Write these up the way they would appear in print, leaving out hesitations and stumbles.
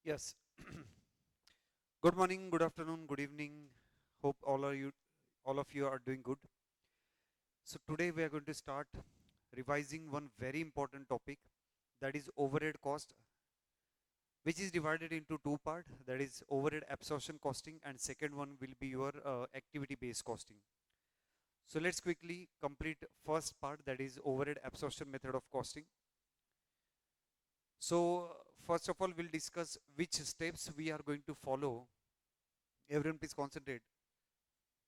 Yes. Good morning, good afternoon, good evening. Hope all of you are doing good. So today we are going to start revising one very important topic, that is overhead cost, which is divided into two part, that is overhead absorption costing, and second one will be your activity based costing. So let's quickly complete first part, that is overhead absorption method of costing. So first of all we'll discuss which steps we are going to follow. Everyone please concentrate.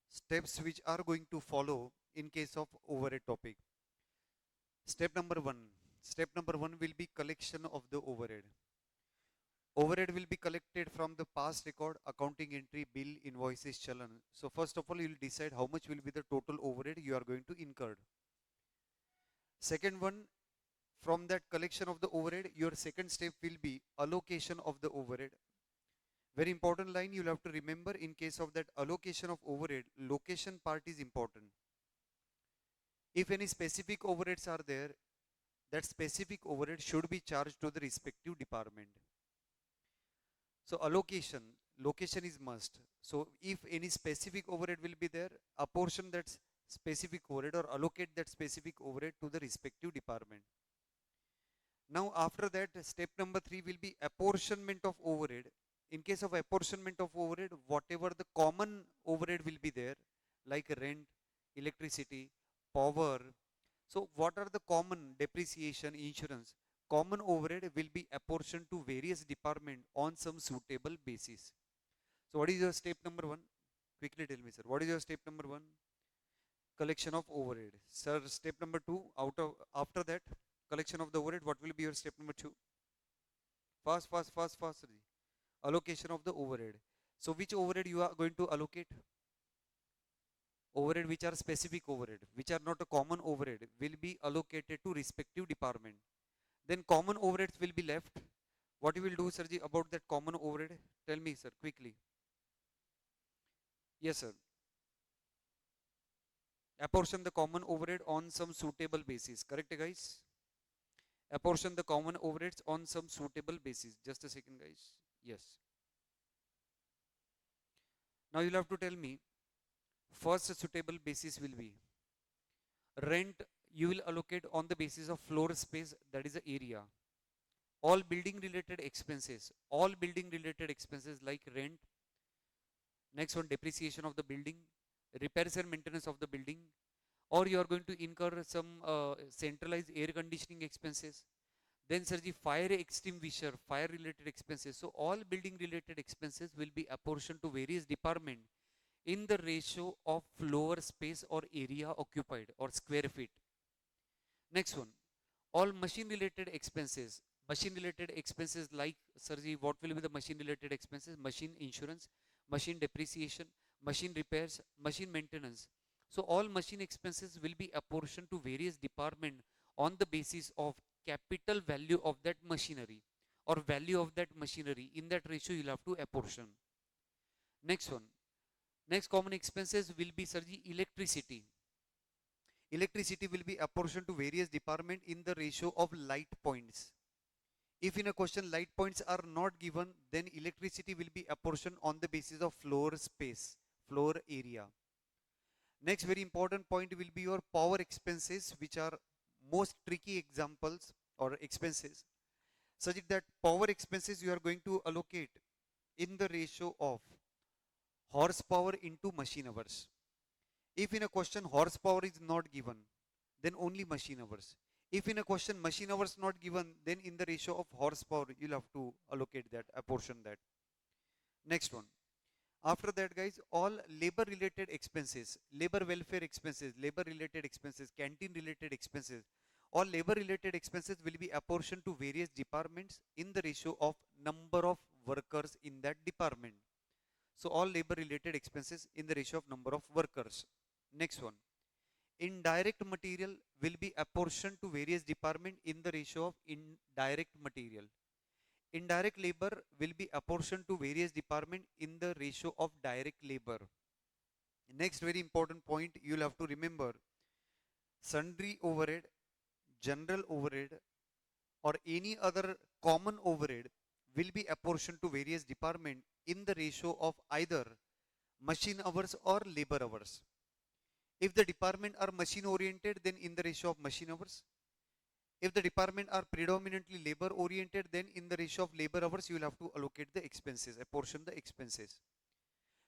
Steps which are going to follow in case of overhead topic. Step number one. Step number one will be collection of the overhead. Overhead will be collected from the past record, accounting entry, bill, invoices, challan. So first of all, you will decide how much will be the total overhead you are going to incur. Second one, from that collection of the overhead, your second step will be allocation of the overhead. Very important line you'll have to remember in case of that allocation of overhead, location part is important. If any specific overheads are there, that specific overhead should be charged to the respective department. So allocation, location is must. So if any specific overhead will be there, apportion that specific overhead or allocate that specific overhead to the respective department. Now after that, step number 3 will be apportionment of overhead. In case of apportionment of overhead, whatever the common overhead will be there, like rent, electricity, power. So what are the common depreciation, insurance? Common overhead will be apportioned to various departments on some suitable basis. So what is your step number 1? Quickly tell me, sir. What is your step number 1? Collection of overhead. Sir, step number 2, after that, collection of the overhead, what will be your step number 2? Fast, fast, fast, fast. Sir. Allocation of the overhead. So which overhead you are going to allocate? Overhead which are specific overhead, which are not a common overhead, will be allocated to respective department. Then common overheads will be left. What you will do, Sirji, about that common overhead? Tell me, sir, quickly. Yes, sir. Apportion the common overhead on some suitable basis. Correct, guys? Apportion the common overheads on some suitable basis. Just a second, guys. Yes. Now you'll have to tell me, first suitable basis will be rent. You will allocate on the basis of floor space, that is the area. All building related expenses like rent. Next one, depreciation of the building, repairs and maintenance of the building, or you are going to incur some centralized air conditioning expenses. Then surgery, fire extinguisher, fire related expenses. So all building related expenses will be apportioned to various departments in the ratio of floor space or area occupied or square feet. Next one, all machine related expenses. Machine related expenses like, Sarji, what will be the machine related expenses? Machine insurance, machine depreciation, machine repairs, machine maintenance. So all machine expenses will be apportioned to various departments on the basis of capital value of that machinery or value of that machinery. In that ratio, you'll have to apportion. Next one. Next common expenses will be, Sarji, electricity. Electricity will be apportioned to various departments in the ratio of light points. If in a question light points are not given, then electricity will be apportioned on the basis of floor space, floor area. Next very important point will be your power expenses, which are most tricky examples or expenses, such that power expenses you are going to allocate in the ratio of horsepower into machine hours. If in a question horsepower is not given, then only machine hours. If in a question machine hours not given, then in the ratio of horsepower, you'll have to allocate that, apportion that. Next one. After that, guys, all labor related expenses, labor welfare expenses, labor related expenses, canteen related expenses, all labor related expenses will be apportioned to various departments in the ratio of number of workers in that department. So all labor related expenses in the ratio of number of workers. Next one. Indirect material will be apportioned to various departments in the ratio of indirect material. Indirect labor will be apportioned to various departments in the ratio of direct labor. Next very important point you'll have to remember, sundry overhead, general overhead, or any other common overhead will be apportioned to various departments in the ratio of either machine hours or labor hours. If the department are machine oriented, then in the ratio of machine hours. If the department are predominantly labor oriented, then in the ratio of labor hours, you will have to allocate the expenses, apportion the expenses.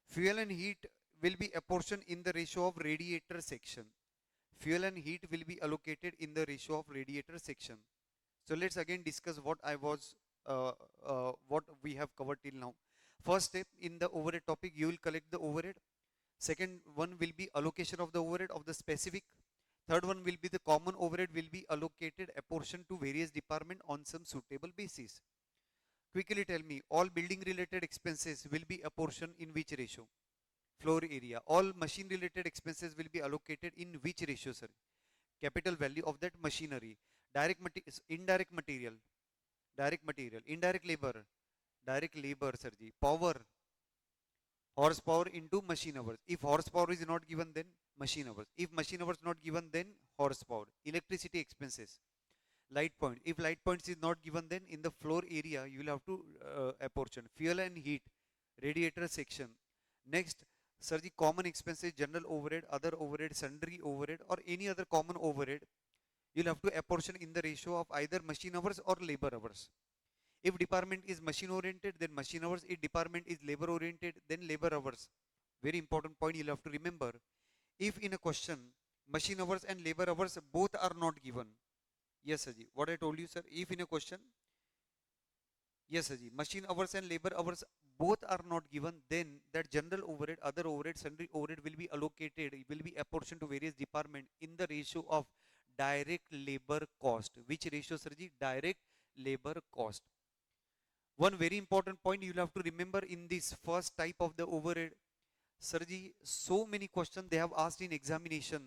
Fuel and heat will be apportioned in the ratio of radiator section. Fuel and heat will be allocated in the ratio of radiator section. So let's again discuss what we have covered till now. First step in the overhead topic, you will collect the overhead. Second one will be allocation of the overhead of the specific. Third one will be the common overhead will be allocated apportioned to various department on some suitable basis. Quickly tell me, all building related expenses will be apportioned in which ratio? Floor area. All machine related expenses will be allocated in which ratio, sir? Capital value of that machinery. Indirect material, indirect labor, sir ji. Power, horsepower into machine hours. If horsepower is not given, then machine hours. If machine hours not given, then horsepower. Electricity expenses. Light point. If light points is not given, then in the floor area you will have to apportion. Fuel and heat, radiator section. Next, sir, the common expenses, general overhead, other overhead, sundry overhead, or any other common overhead, you'll have to apportion in the ratio of either machine hours or labor hours. If department is machine oriented, then machine hours. If department is labor oriented, then labor hours. Very important point you'll have to remember. If in a question, machine hours and labor hours both are not given. Yes, Saji. What I told you, sir. If in a question, yes, Saji, machine hours and labor hours both are not given, then that general overhead, other overhead, sundry overhead will be allocated, will be apportioned to various departments in the ratio of direct labor cost. Which ratio, Sarji? Direct labor cost. One very important point you'll have to remember in this first type of the overhead, Sarji, so many questions they have asked in examination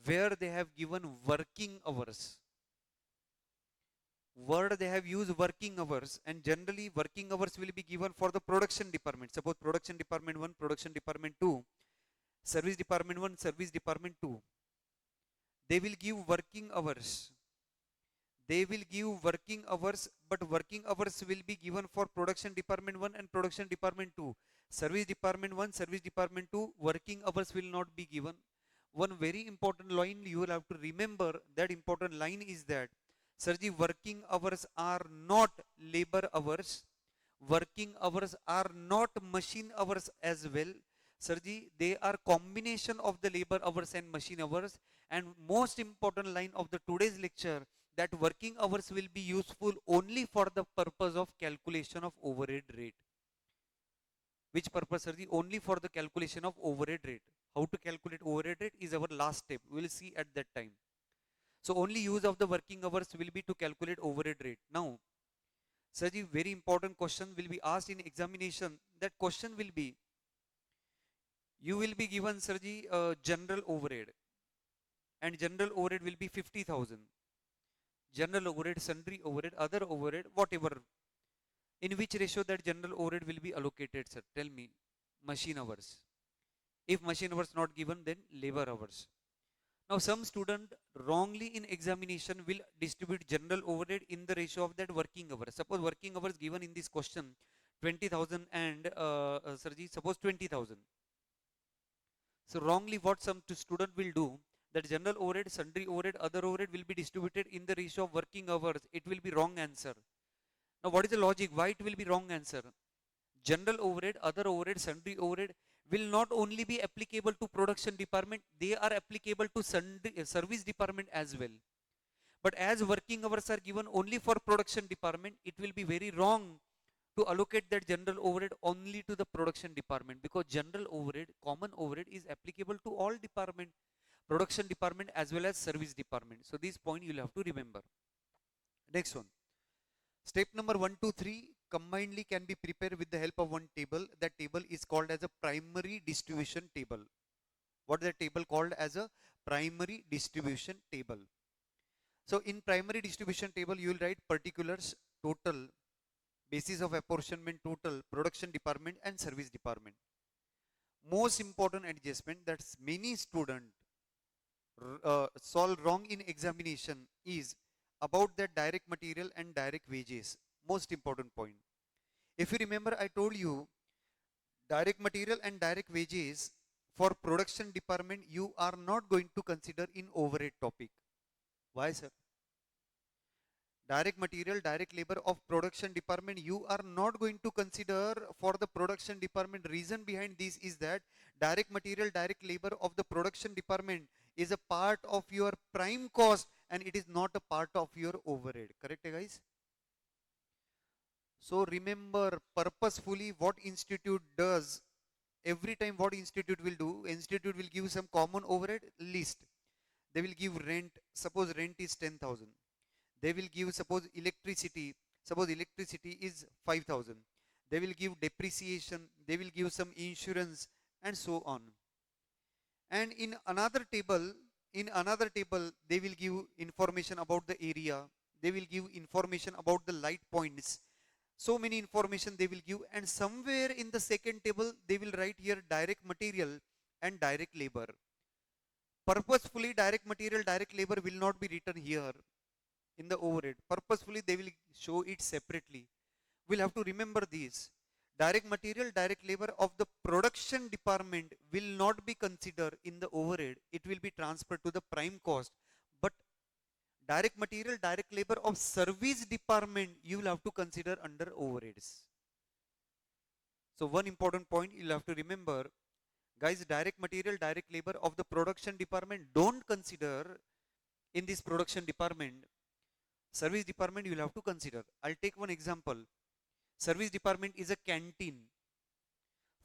where they have given working hours. Word they have used working hours, and generally working hours will be given for the production department. Suppose production department 1, production department 2, service department 1, service department 2. They will give working hours. They will give working hours, but working hours will be given for production department 1 and production department 2. Service department 1, service department 2, working hours will not be given. One very important line you will have to remember, that important line is that, Sirji, working hours are not labor hours. Working hours are not machine hours as well. Sirji, they are combination of the labor hours and machine hours. And most important line of the today's lecture, that working hours will be useful only for the purpose of calculation of overhead rate. Which purpose, Sirji? Only for the calculation of overhead rate. How to calculate overhead rate is our last step. We will see at that time. So only use of the working hours will be to calculate overhead rate. Now, Saji, very important question will be asked in examination. That question will be, you will be given, Sarji, general overhead. And general overhead will be 50,000. General overhead, sundry overhead, other overhead, whatever. In which ratio that general overhead will be allocated, sir? Tell me. Machine hours. If machine hours not given, then labor hours. Now some student wrongly in examination will distribute general overhead in the ratio of that working hours. Suppose working hours given in this question 20,000 and Sarji, suppose 20,000. So wrongly what some student will do, that general overhead, sundry overhead, other overhead will be distributed in the ratio of working hours. It will be wrong answer. Now what is the logic? Why it will be wrong answer? General overhead, other overhead, sundry overhead will not only be applicable to production department, they are applicable to service department as well. But as working hours are given only for production department, it will be very wrong to allocate that general overhead only to the production department, because general overhead, common overhead is applicable to all department, production department as well as service department. So this point you'll have to remember. Next one. Step number 1, 2, 3 combinedly can be prepared with the help of one table. That table is called as a primary distribution table. What is the table called? As a primary distribution table. So in primary distribution table, you will write particulars, total, basis of apportionment, total, production department and service department. Most important adjustment that many students solve wrong in examination is about the direct material and direct wages. Most important point. If you remember, I told you direct material and direct wages for production department you are not going to consider in overhead topic. Why, sir? Direct material, direct labor of production department you are not going to consider for the production department. Reason behind this is that direct material, direct labor of the production department is a part of your prime cost and it is not a part of your overhead. Correct, guys? So remember purposefully what institute does. Every time what institute will do, institute will give some common overhead list. They will give rent, suppose rent is 10,000. They will give suppose electricity is 5,000. They will give depreciation, they will give some insurance and so on. And in another table, they will give information about the area, they will give information about the light points. So many information they will give, and somewhere in the second table, they will write here direct material and direct labor. Purposefully, direct material, direct labor will not be written here in the overhead. Purposefully, they will show it separately. We'll have to remember these. Direct material, direct labor of the production department will not be considered in the overhead. It will be transferred to the prime cost. But direct material, direct labor of service department, you will have to consider under overheads. So one important point you'll have to remember, guys, direct material, direct labor of the production department don't consider in this production department. Service department you will have to consider. I'll take one example. Service department is a canteen.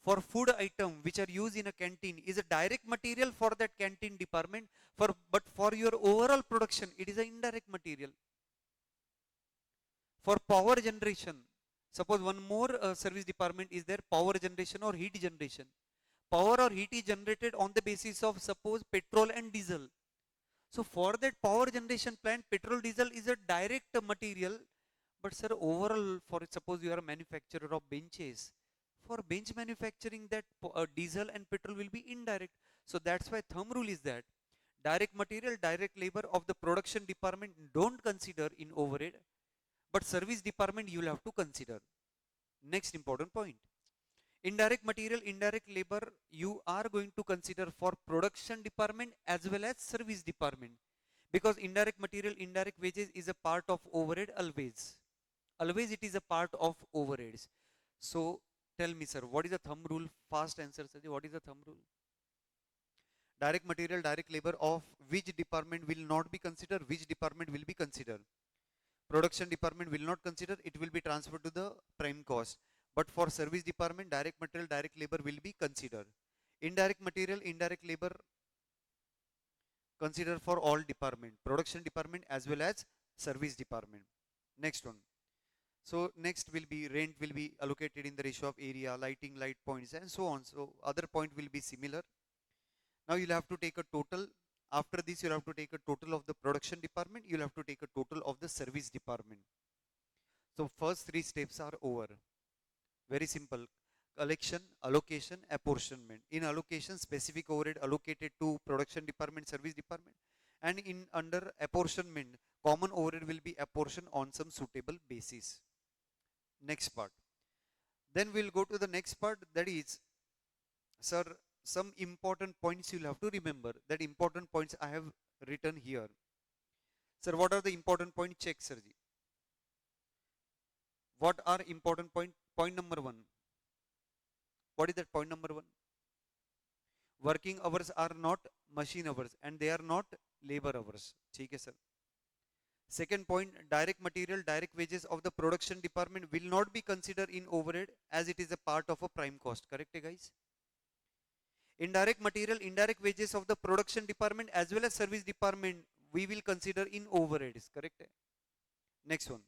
For food item which are used in a canteen is a direct material for that canteen department, but for your overall production it is an indirect material. For power generation, suppose one more service department is there, power generation or heat generation. Power or heat is generated on the basis of suppose petrol and diesel. So for that power generation plant, petrol diesel is a direct material. But sir, overall, for suppose you are a manufacturer of benches, for bench manufacturing that diesel and petrol will be indirect. So that's why thumb rule is that direct material, direct labor of the production department don't consider in overhead, but service department you will have to consider. Next important point. Indirect material, indirect labor you are going to consider for production department as well as service department, because indirect material, indirect wages is a part of overhead always. Always it is a part of overheads. So tell me, sir, what is the thumb rule? Fast answer, sir. What is the thumb rule? Direct material, direct labor of which department will not be considered, which department will be considered. Production department will not consider, it will be transferred to the prime cost. But for service department, direct material, direct labor will be considered. Indirect material, indirect labor consider for all department, production department as well as service department. Next one. So next will be rent will be allocated in the ratio of area, lighting, light points and so on. So other point will be similar. Now you'll have to take a total. After this you'll have to take a total of the production department. You'll have to take a total of the service department. So first three steps are over. Very simple. Collection, allocation, apportionment. In allocation, specific overhead allocated to production department, service department. And in under apportionment, common overhead will be apportioned on some suitable basis. Next part. Then we'll go to the next part, that is, sir, some important points you'll have to remember. That important points I have written here. Sir, what are the important points? Check, sirji. What are important point? Point number one. What is that point number one? Working hours are not machine hours and they are not labor hours. ठीक है, sir. Second point, direct material, direct wages of the production department will not be considered in overhead as it is a part of a prime cost. Correct, guys? Indirect material, indirect wages of the production department as well as service department we will consider in overheads. Correct? Next one.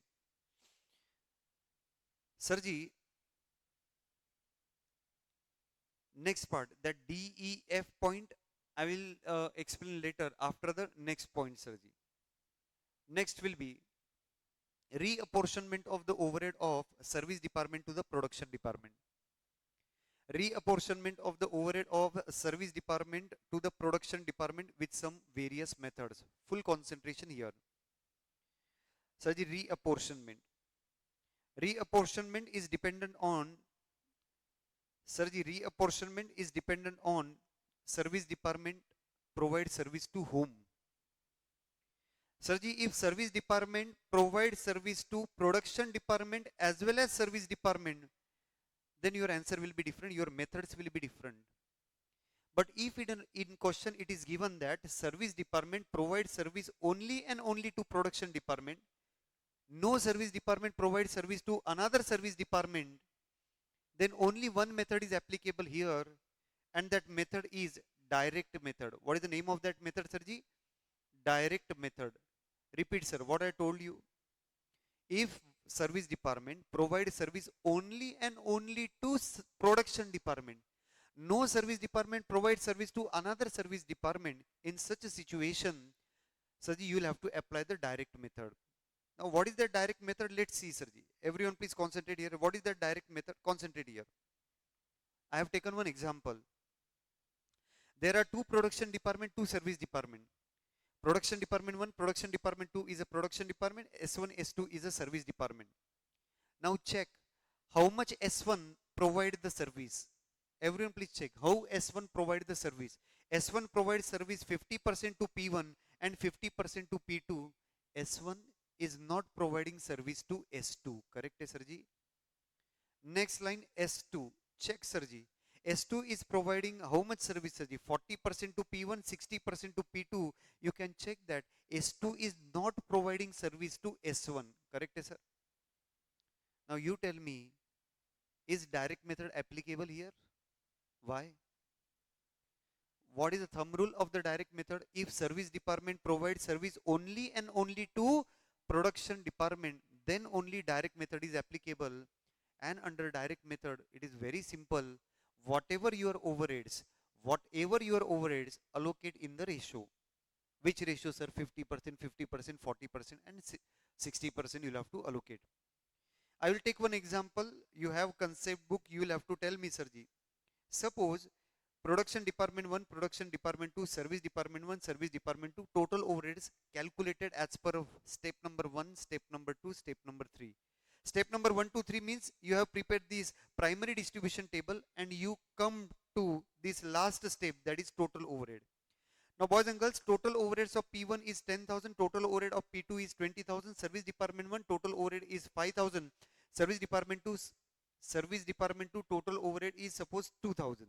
Sarji, next part, that DEF point I will explain later after the next point, Sarji. Next will be reapportionment of the overhead of service department to the production department. Reapportionment of the overhead of service department to the production department with some various methods. Full concentration here. Sarji, reapportionment. Reapportionment is dependent on, Sirji, reapportionment is dependent on service department provide service to whom? Sirji, if service department provides service to production department as well as service department, then your answer will be different, your methods will be different. But if in question it is given that service department provides service only and only to production department, no service department provides service to another service department, then only one method is applicable here, and that method is direct method. What is the name of that method, Sirji? Direct method. Repeat, sir, what I told you. If service department provides service only and only to production department, no service department provides service to another service department, in such a situation, Sirji, you will have to apply the direct method. Now, what is the direct method? Let's see, Sirji. Everyone please concentrate here. What is the direct method? Concentrate here. I have taken one example. There are two production department, two service department. Production department 1, production department 2 is a production department, S1, S2 is a service department. Now check how much S1 provide the service. Everyone please check how S1 provide the service. S1 provides service 50% to P1 and 50% to P2. S1 is not providing service to S2. Correct, Sirji? Next line, S2. Check, Sirji. S2 is providing how much service, Sirji? 40% to P1, 60% to P2. You can check that S2 is not providing service to S1. Correct, sir? Now you tell me, is direct method applicable here? Why? What is the thumb rule of the direct method? If service department provides service only and only to production department, then only direct method is applicable. And under direct method, it is very simple. Whatever your overheads, allocate in the ratio. Which ratio, sir? 50%, 50%, 40%, and 60% you'll have to allocate. I will take one example. You have concept book, you will have to tell me, Sirji. Suppose production department 1, production department 2, service department 1, service department 2, total overheads calculated as per of step number 1, step number 2, step number 3. Step number 1, 2, 3 means you have prepared this primary distribution table and you come to this last step, that is total overhead. Now boys and girls, total overheads of P1 is 10,000, total overhead of P2 is 20,000, service department 1 total overhead is 5,000, service department 2 total overhead is suppose 2,000.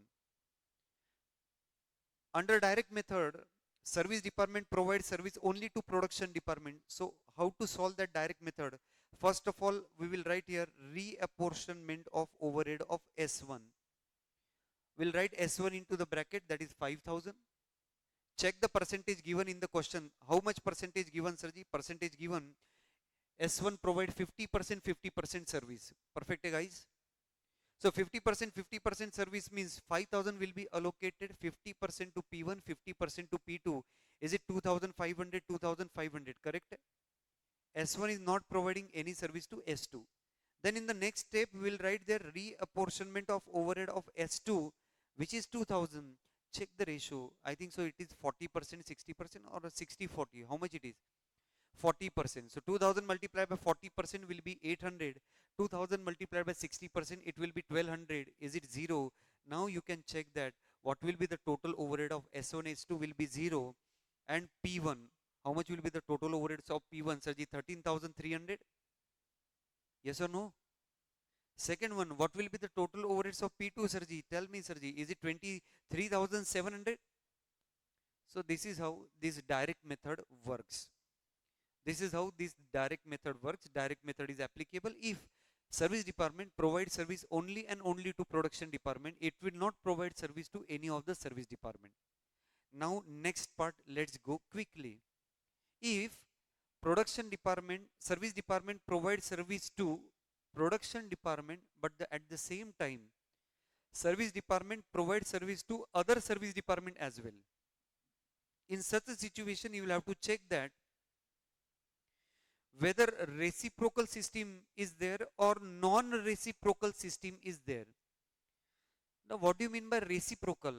Under direct method, service department provides service only to production department. So how to solve that direct method? First of all, we will write here reapportionment of overhead of S1. We'll write S1 into the bracket, that is 5,000. Check the percentage given in the question. How much percentage given, Sirji? Percentage given. S1 provide 50%, 50% service. Perfect, guys? So 50%, 50% service means 5,000 will be allocated 50% to P1, 50% to P2. Is it 2,500, 2,500, correct? S1 is not providing any service to S2. Then in the next step, we will write their reapportionment of overhead of S2, which is 2,000. Check the ratio. I think so it is 40%, 60% or 60-40. How much it is? 40%. So 2000 multiplied by 40% will be 800. 2000 multiplied by 60%, it will be 1200. Is it 0? Now you can check that what will be the total overhead of S1, S2 will be 0. And P1, how much will be the total overheads of P1? Sirji, 13,300? Yes or no? Second one, what will be the total overheads of P2, Sirji? Tell me, Sirji, is it 23,700? So this is how this direct method works. This is how this direct method works. Direct method is applicable if service department provides service only and only to production department. It will not provide service to any of the service department. Now next part, let's go quickly. If production department, service department provides service to production department, but at the same time, service department provides service to other service department as well. In such a situation, you will have to check that whether reciprocal system is there or non-reciprocal system is there. Now, what do you mean by reciprocal?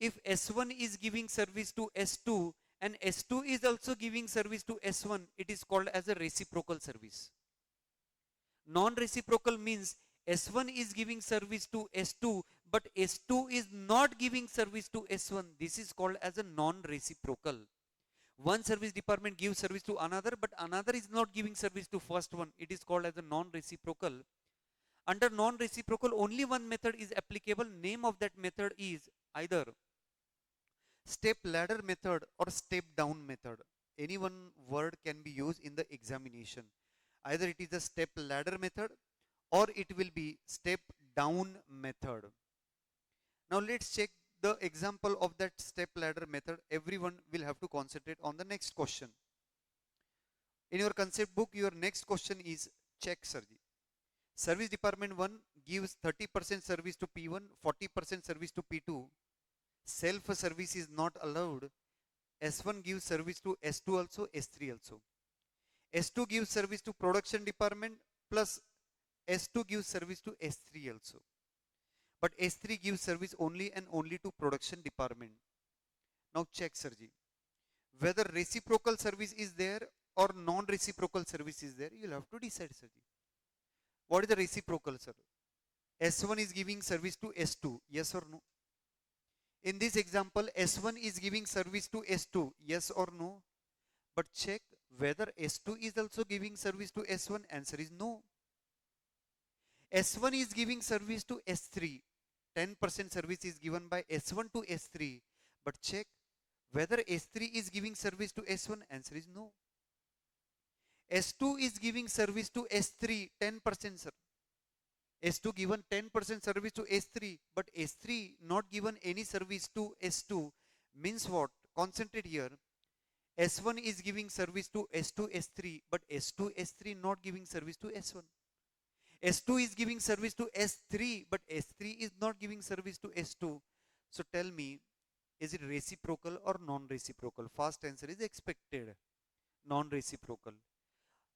If S1 is giving service to S2 and S2 is also giving service to S1, it is called as a reciprocal service. Non-reciprocal means S1 is giving service to S2, but S2 is not giving service to S1. This is called as a non-reciprocal. One service department gives service to another, but another is not giving service to first one. It is called as a non-reciprocal. Under non-reciprocal, only one method is applicable. Name of that method is either step ladder method or step down method. Any one word can be used in the examination. Either it is a step ladder method or it will be step down method. Now let's check the example of that step ladder method. Everyone will have to concentrate on the next question. In your concept book, your next question is check, Sarji. Service department 1 gives 30% service to P1, 40% service to P2. Self service is not allowed. S1 gives service to S2 also, S3 also. S2 gives service to production department plus S2 gives service to S3 also. But S3 gives service only and only to production department. Now check, Sarji. Whether reciprocal service is there or non-reciprocal service is there, you'll have to decide, Sarji. What is the reciprocal, sir? S1 is giving service to S2, yes or no? In this example, S1 is giving service to S2, yes or no? But check whether S2 is also giving service to S1, answer is no. S1 is giving service to S3, 10% service is given by S1 to S3, but check whether S3 is giving service to S1, answer is no. S2 is giving service to S3, 10%, sir. S2 given 10% service to S3, but S3 not given any service to S2, means what? Concentrate here. S1 is giving service to S2, S3, but S2, S3 not giving service to S1. S2 is giving service to S3, but S3 is not giving service to S2. So tell me, is it reciprocal or non-reciprocal? Fast answer is expected. Non-reciprocal.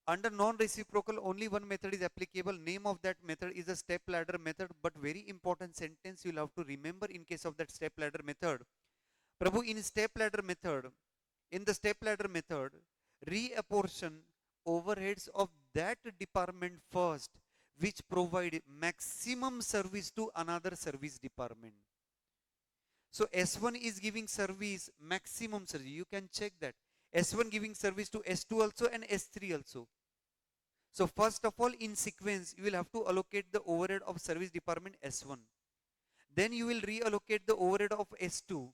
Under non-reciprocal, only one method is applicable. Name of that method is a step ladder method, but very important sentence you'll have to remember in case of that step ladder method. Prabhu, in the step ladder method, reapportion overheads of that department first, which provide maximum service to another service department. So S1 is giving service maximum service. You can check that. S1 giving service to S2 also and S3 also. So first of all, in sequence, you will have to allocate the overhead of service department S1. Then you will reallocate the overhead of S2.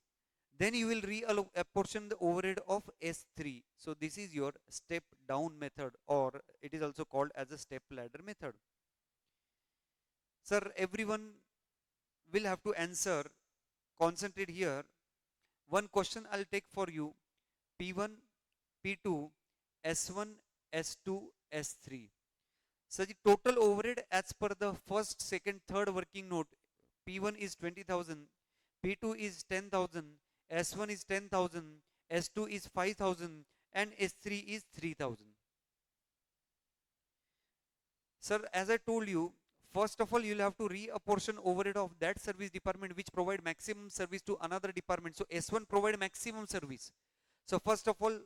Then you will reapportion the overhead of S3. So this is your step down method, or it is also called as a step ladder method. Sir, everyone will have to answer. Concentrate here. One question I'll take for you. P1, P2, S1, S2, S3. So the total overhead as per the first, second, third working note, P1 is 20,000, P2 is 10,000, S1 is 10,000, S2 is 5,000, and S3 is 3,000. Sir, as I told you, first of all, you'll have to reapportion overhead of that service department which provide maximum service to another department. So S1 provide maximum service. So first of all,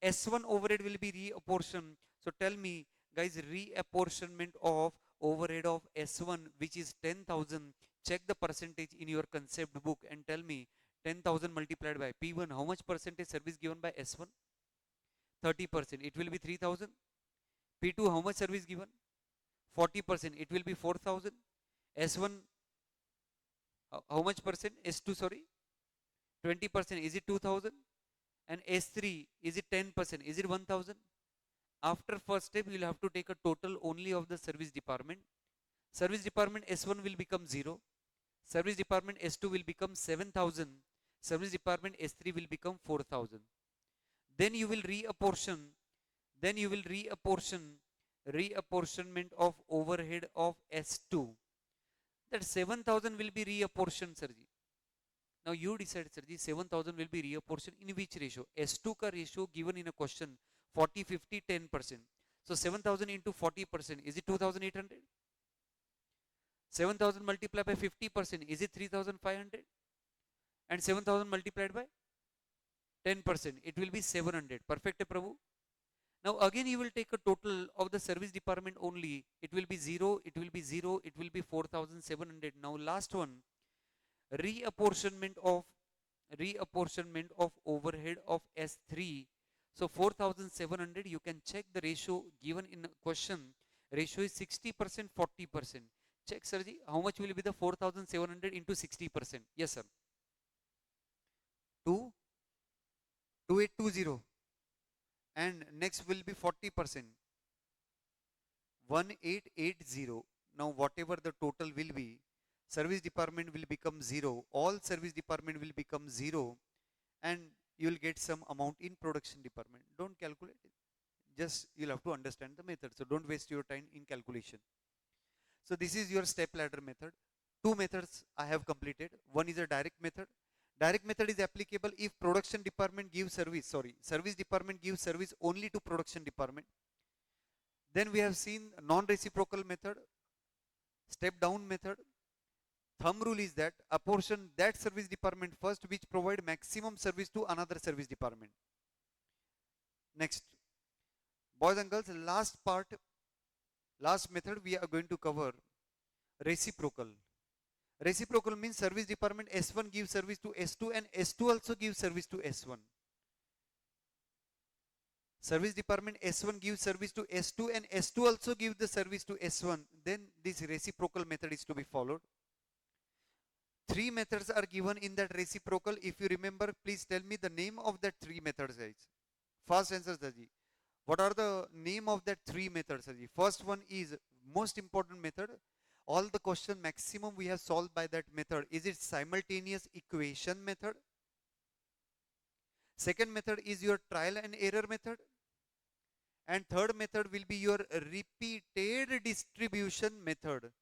S1 overhead will be reapportioned. So tell me, guys, reapportionment of overhead of S1, which is 10,000. Check the percentage in your concept book and tell me 10,000 multiplied by P1, how much percentage service given by S1? 30%. It will be 3,000. P2, how much service given? 40%. It will be 4,000. S1, how much percent? S2, sorry, 20%. Is it 2,000? And S3, is it 10%? Is it 1,000? After first step, you will have to take a total only of the service department. Service department S1 will become 0. Service department S2 will become 7,000. Service department S3 will become 4,000. Then you will reapportion. Reapportionment of overhead of S2. That 7,000 will be reapportioned, Sirji. Now you decide, Sirji, 7,000 will be reapportioned in which ratio? S2 ka ratio given in a question, 40, 50, 10%. So 7,000 into 40%, is it 2,800? 7,000 multiplied by 50%, is it 3,500? And 7,000 multiplied by 10%, it will be 700. Perfect, Prabhu? Now again you will take a total of the service department only. It will be 0, it will be 0, it will be 4700. Now last one, reapportionment of reapportionment of overhead of S3. So 4700, you can check the ratio given in a question. Ratio is 60%, 40%. Check, Sirji, how much will be the 4700 into 60%? Yes, sir. 2 2820, and next will be 40%, 1880. Now whatever the total will be, service department will become 0, all service department will become 0, and you will get some amount in production department. Don't calculate it, just you'll have to understand the method, so don't waste your time in calculation. So this is your step ladder method. Two methods I have completed. One is a direct method. Direct method is applicable if production department gives service, service department gives service only to production department. Then we have seen non-reciprocal method, step down method. Thumb rule is that apportion that service department first which provide maximum service to another service department. Next, boys and girls, last method we are going to cover reciprocal. Reciprocal means service department S1 gives service to S2 and S2 also gives service to S1. Service department S1 gives service to S2 and S2 also gives the service to S1. Then this reciprocal method is to be followed. Three methods are given in that reciprocal. If you remember, please tell me the name of that three methods, guys. Fast answers, Saji. What are the name of that three methods, Saji? First one is most important method. All the question maximum we have solved by that method. Is it simultaneous equation method? Second method is your trial and error method. And third method will be your repeated distribution method.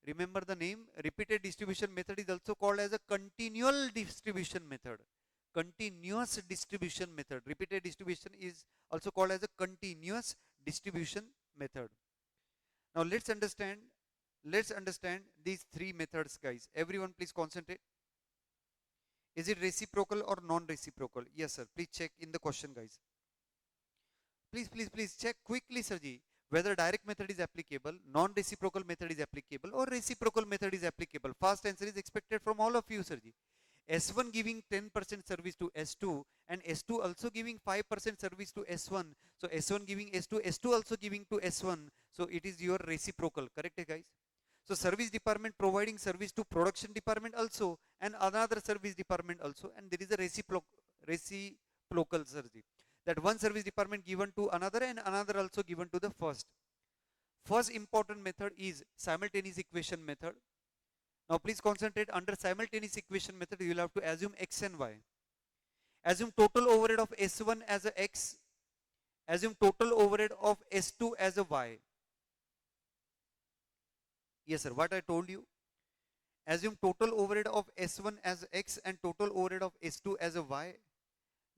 Remember the name, repeated distribution method is also called as a continual distribution method. Continuous distribution method. Repeated distribution is also called as a continuous distribution method. Now let's understand these three methods, guys. Everyone please concentrate. Is it reciprocal or non-reciprocal? Yes, sir. Please check in the question, guys. Please check quickly, Sirji, whether direct method is applicable, non-reciprocal method is applicable, or reciprocal method is applicable. Fast answer is expected from all of you, Sirji. S1 giving 10% service to S2 and S2 also giving 5% service to S1. So S1 giving S2, S2 also giving to S1. So it is your reciprocal, correct, guys? So service department providing service to production department also and another service department also, and there is a reciprocal, Sirji. That one service department given to another and another also given to the first. First important method is simultaneous equation method. Now please concentrate. Under simultaneous equation method, you will have to assume X and Y. Assume total overhead of S1 as a X. Assume total overhead of S2 as a Y. Yes, sir. What I told you. Assume total overhead of S1 as X and total overhead of S2 as a Y.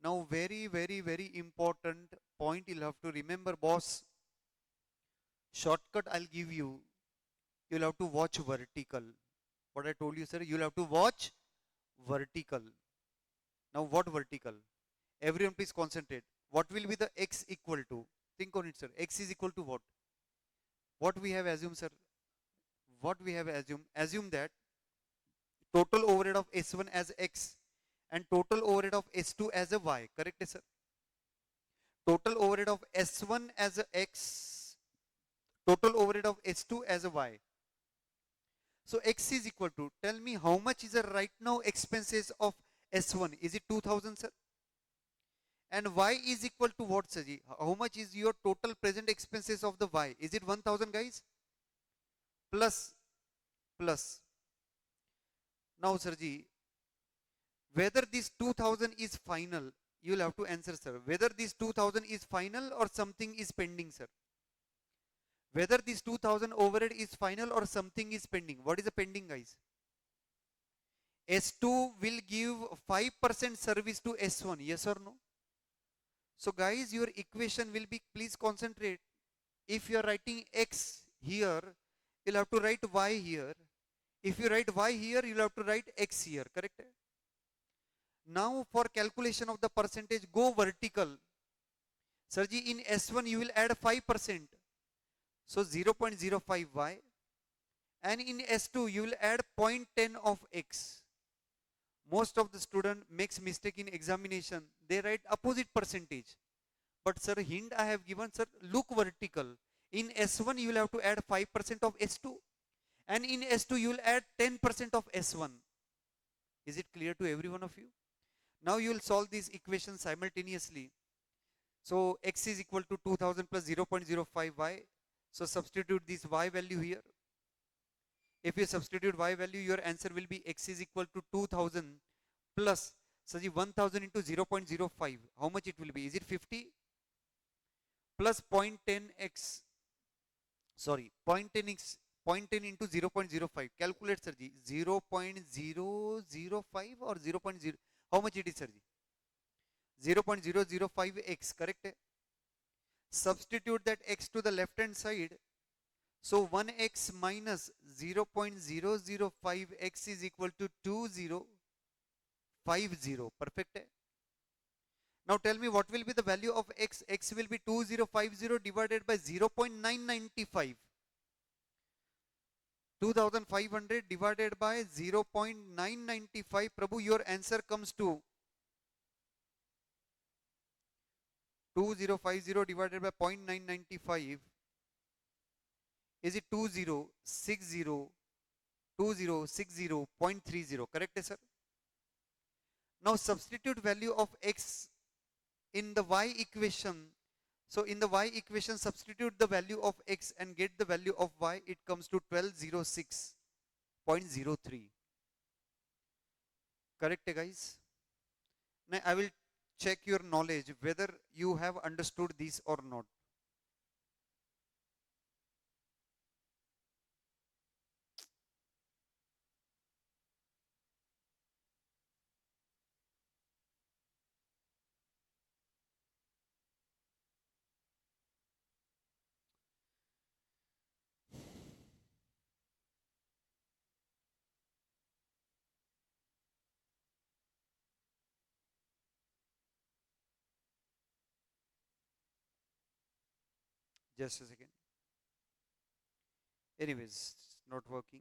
Now very important point you'll have to remember, boss. Shortcut I'll give you. You'll have to watch vertical. What I told you, sir, you'll have to watch vertical. Now what vertical? Everyone please concentrate. What will be the X equal to? Think on it, sir. X is equal to what? What we have assumed, sir? What we have assumed? Assume that total overhead of S1 as X and total overhead of S2 as a Y. Correct, sir? Total overhead of S1 as a X, total overhead of S2 as a Y. So X is equal to, tell me how much is the right now expenses of S1? Is it 2000, sir? And Y is equal to what, sir? How much is your total present expenses of the Y? Is it 1000, guys? Plus. Now, Sirji, whether this 2000 is final, you will have to answer, sir. Whether this 2000 is final or something is pending, sir. Whether this 2000 overhead is final or something is pending. What is the pending, guys? S2 will give 5% service to S1. Yes or no? So, guys, your equation will be, please concentrate. If you are writing X here, you'll have to write Y here. If you write Y here, you'll have to write X here. Correct? Now for calculation of the percentage, go vertical. Sir ji, in S1 you will add 5%. So 0.05y. And in S2 you will add 0.10 of x. Most of the student makes mistake in examination. They write opposite percentage. But sir, hint I have given, sir, look vertical. In S1 you will have to add 5% of S2. And in S2 you will add 10% of S1. Is it clear to every one of you? Now you will solve these equations simultaneously. So x is equal to 2000 plus 0.05y. So substitute this y value here. If you substitute y value, your answer will be x is equal to 2000 plus, so 1000 into 0.05. How much it will be? Is it 50? Plus 0.10x, sorry, 0.10x, 0.10 into 0.05. Calculate, sir ji. 0.005 or 0.0, how much it is, sir ji? 0.005x, correct? Substitute that x to the left hand side. So 1x minus 0.005x is equal to 2050. Perfect. Now tell me what will be the value of x. X will be 2050 divided by 0.995. 2500 divided by 0.995. Prabhu, your answer comes to 2050 divided by 0.995. Is it 2060.30, correct, sir? Now substitute value of x in the y equation. So in the y equation, substitute the value of x and get the value of y. It comes to 1206.03. Correct, guys? Now I will check your knowledge whether you have understood this or not. Just a second. Anyways, it's not working.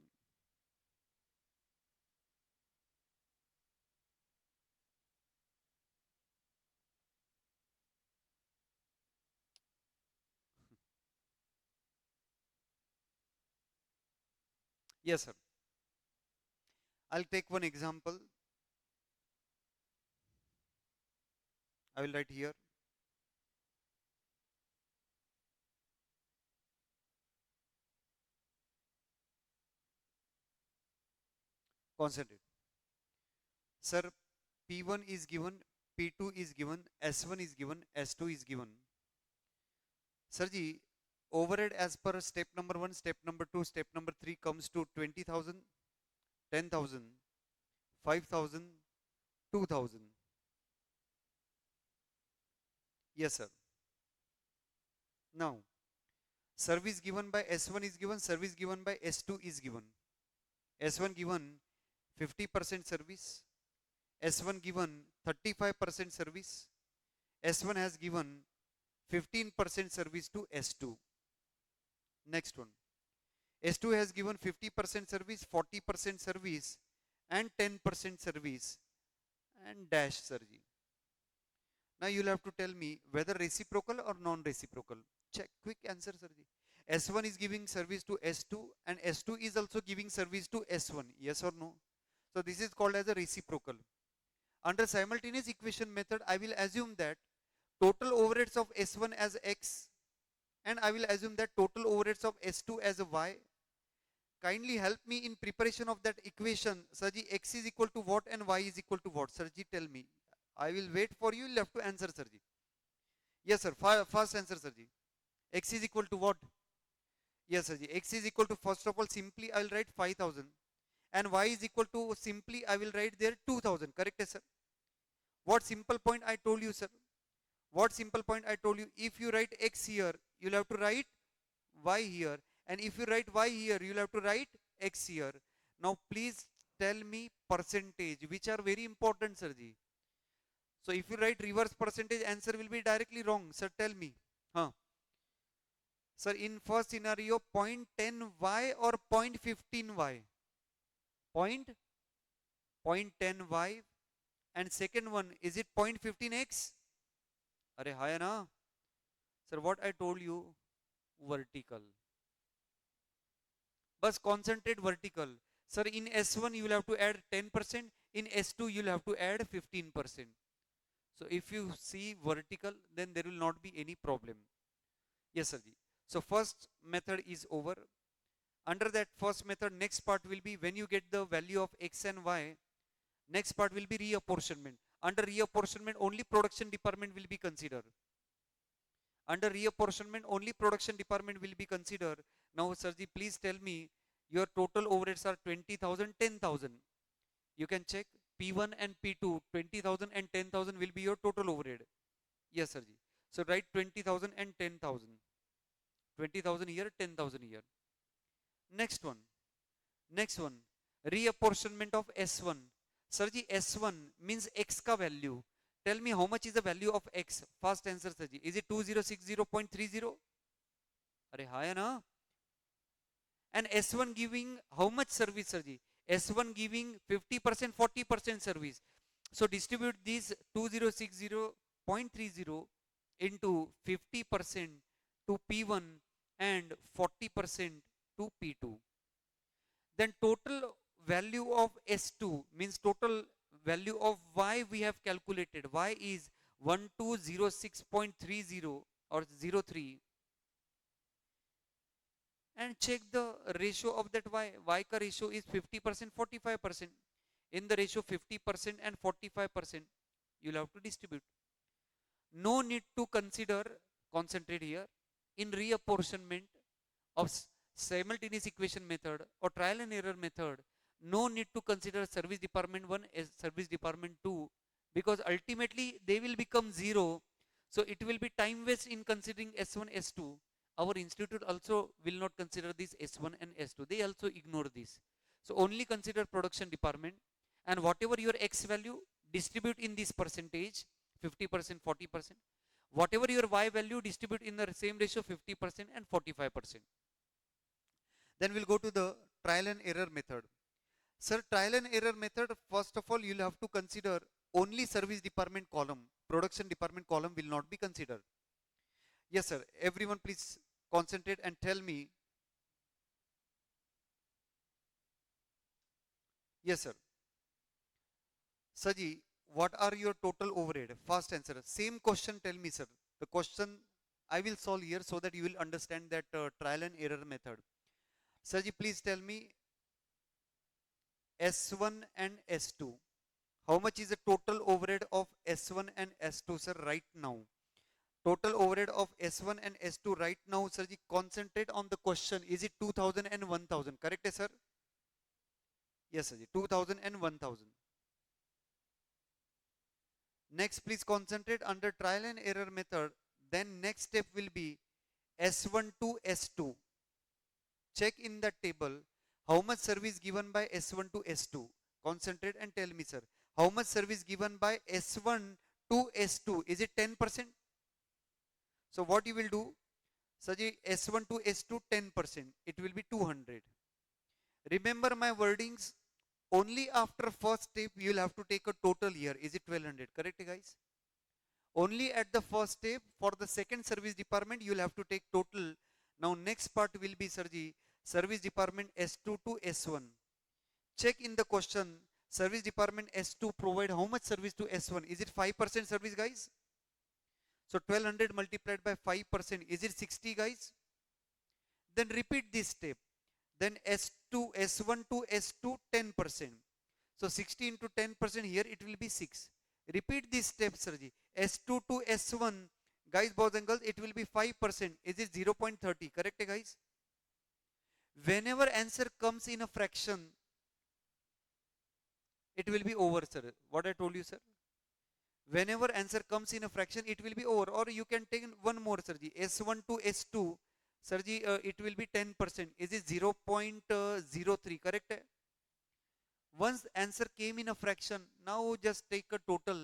Yes, sir. I'll take one example. I will write here. Concentrate. Sir, P1 is given, P2 is given, S1 is given, S2 is given. Sirji, overhead as per step number 1, step number 2, step number 3 comes to 20,000, 10,000, 5,000, 2,000. Yes, sir. Now, service given by S1 is given, service given by S2 is given. S1 given 50% service, S1 given 35% service, S1 has given 15% service to S2. Next one. S2 has given 50% service, 40% service, and 10% service, and dash, Sarji. Now you'll have to tell me whether reciprocal or non-reciprocal. Check, quick answer, Sarji. S1 is giving service to S2, and S2 is also giving service to S1. Yes or no? So this is called as a reciprocal. Under simultaneous equation method, I will assume that total overheads of S1 as X, and I will assume that total overheads of S2 as a Y. Kindly help me in preparation of that equation. Sarji, X is equal to what and Y is equal to what? Sarji, tell me. I will wait for you. You'll have to answer, Sarji. Yes, sir. First answer, Sarji. X is equal to what? Yes, Sarji. X is equal to, first of all, simply I will write 5,000. And Y is equal to, simply I will write there 2,000. Correct, sir? What simple point I told you, sir? What simple point I told you? If you write X here, you'll have to write Y here. And if you write Y here, you'll have to write X here. Now please tell me percentage, which are very important, Sarji. So if you write reverse percentage, answer will be directly wrong. Sir, tell me. Huh? Sir, in first scenario, 0.10y or 0.15y? 0.10y. And second one, is it 0.15x? Are hai na? Sir, what I told you, vertical. Bus concentrate vertical. Sir, in S1 you will have to add 10%. In S2 you will have to add 15%. So if you see vertical, then there will not be any problem. Yes, sir ji. So first method is over. Under that first method, next part will be when you get the value of x and y, next part will be reapportionment. Under reapportionment, only production department will be considered. Under reapportionment, only production department will be considered. Now, Sirji, please tell me, your total overheads are 20,000, 10,000. You can check P1 and P2, 20,000 and 10,000 will be your total overhead. Yes, Sirji. So write 20,000 and 10,000. 20,000 here, 10,000 here. Next one. Next one. Reapportionment of S1. Sirji, S1 means X ka value. Tell me how much is the value of X. Fast answer, Sirji. Is it 2060.30? Are hai na? And S1 giving how much service, Sirji? S1 giving 50%, 40% service. So distribute these 2060.30 into 50% to P1 and 40% to P2. Then total value of S2 means total value of Y we have calculated. Y is 1206.30 or 03. And check the ratio of that Y. Y ka ratio is 50%, 45%. In the ratio 50% and 45%, you'll have to distribute. No need to consider, concentrate here, in reapportionment of simultaneous equation method or trial and error method, no need to consider service department 1 as service department 2, because ultimately they will become 0. So it will be time waste in considering S1, S2. Our institute also will not consider this S1 and S2. They also ignore this. So only consider production department, and whatever your X value, distribute in this percentage, 50%, 40%. Whatever your Y value, distribute in the same ratio, 50% and 45%. Then we'll go to the trial and error method. Sir, trial and error method, first of all, you'll have to consider only service department column. Production department column will not be considered. Yes, sir. Everyone please concentrate and tell me. Yes, sir. Saji, what are your total overhead? Fast answer. Same question, tell me, sir. The question I will solve here so that you will understand that trial and error method. Saji, please tell me S1 and S2. How much is the total overhead of S1 and S2, sir, right now? Total overhead of S1 and S2 right now, sir, concentrate on the question. Is it 2000 and 1000? Correct, sir? Yes, sir. 2000 and 1000. Next, please concentrate under trial and error method. Then next step will be S1 to S2. Check in the table how much service given by S1 to S2. Concentrate and tell me, sir. How much service given by S1 to S2? Is it 10%? So what you will do? Saji, S1 to S2 10%. It will be 200. Remember my wordings. Only after first step you will have to take a total here. Is it 1200? Correct, guys? Only at the first step for the second service department you will have to take total. Now next part will be, Sarji, service department S2 to S1. Check in the question, service department S2 provide how much service to S1? Is it 5% service, guys? So 1200 multiplied by 5%, is it 60, guys? Then repeat this step. Then S2, S1 to S2 10%. So 60 into 10% here it will be 6. Repeat this step, Sarji. S2 to S1, guys, boys and girls, it will be 5%. Is it 0.30? Correct, guys? Whenever answer comes in a fraction, it will be over, sir. What I told you, sir. Whenever answer comes in a fraction, it will be over. Or you can take one more, Sarji. S1 to S2, Sarji, it will be 10%. Is it 0.03? Correct? Once answer came in a fraction, now just take a total.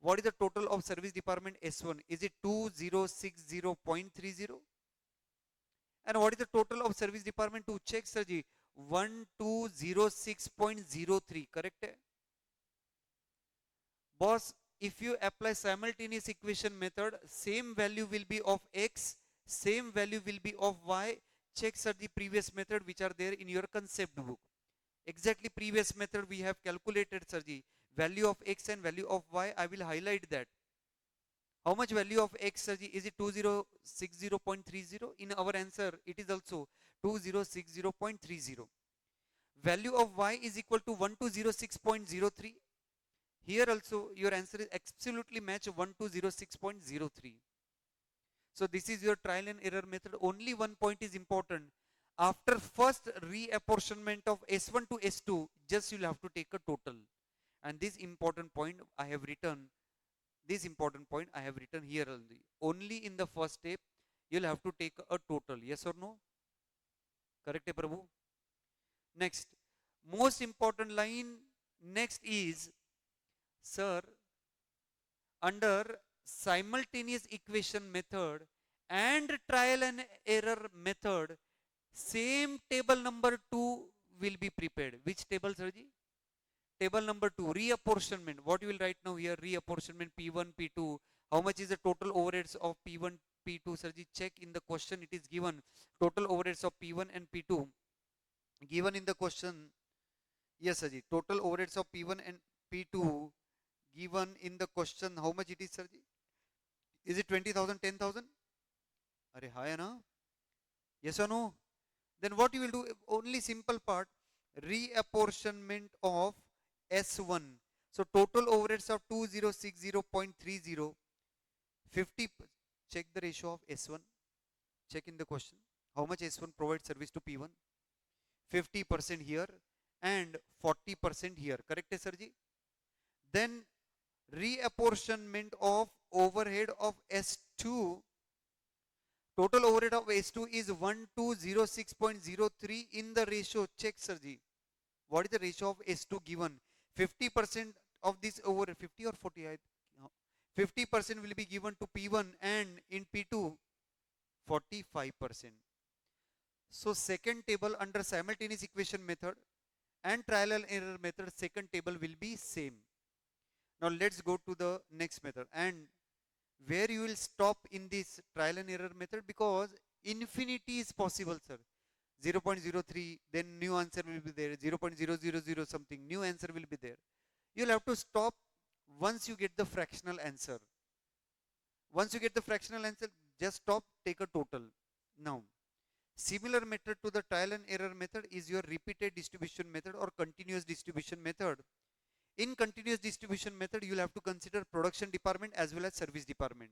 What is the total of service department S1? Is it 2060.30? And what is the total of service department 2? Check sir ji. 1206.03. Correct hai? Boss, if you apply simultaneous equation method, same value will be of x, same value will be of y. Check sir the previous method which are there in your concept book. Exactly previous method we have calculated sir ji. Value of x and value of y, I will highlight that. How much value of x sir ji? Is it 2060.30? In our answer, it is also 2060.30. Value of y is equal to 1206.03. Here also your answer is absolutely match 1206.03. So this is your trial and error method. Only one point is important. After first reapportionment of S1 to S2, just you'll have to take a total. And this important point I have written. This important point I have written here only. Only in the first step, you'll have to take a total. Yes or no? Correct, Prabhu? Next, most important line next is, sir, under simultaneous equation method and trial and error method, same table number 2 will be prepared. Which table, sir ji? Table number 2, reapportionment. What you will write now here? Reapportionment P1, P2. How much is the total overheads of P1, P2? Sir ji, check in the question. It is given total overheads of P1 and P2. Given in the question. Yes, sir ji. Total overheads of P1 and P2 given in the question. How much it is, sir ji? Is it 20,000, 10,000? Are high na? Yes or no? Then what you will do? Only simple part. Reapportionment of S1. So total overheads of 2060.30. 50. Check the ratio of S1. Check in the question. How much S1 provides service to P1? 50% here and 40% here. Correct, sir ji? Then reapportionment of overhead of S2. Total overhead of S2 is 1206.03 in the ratio. Check, sir ji. What is the ratio of S2 given? 50% of this over 50 or 40? 50% will be given to P1 and in P2 45%. So second table under simultaneous equation method and trial and error method, second table will be same. Now let's go to the next method, and where you will stop in this trial and error method, because infinity is possible, sir. 0.03, then new answer will be there. 0.000 something, new answer will be there. You'll have to stop once you get the fractional answer. Once you get the fractional answer, just stop, take a total. Now, similar method to the trial and error method is your repeated distribution method or continuous distribution method. In continuous distribution method, you'll have to consider production department as well as service department.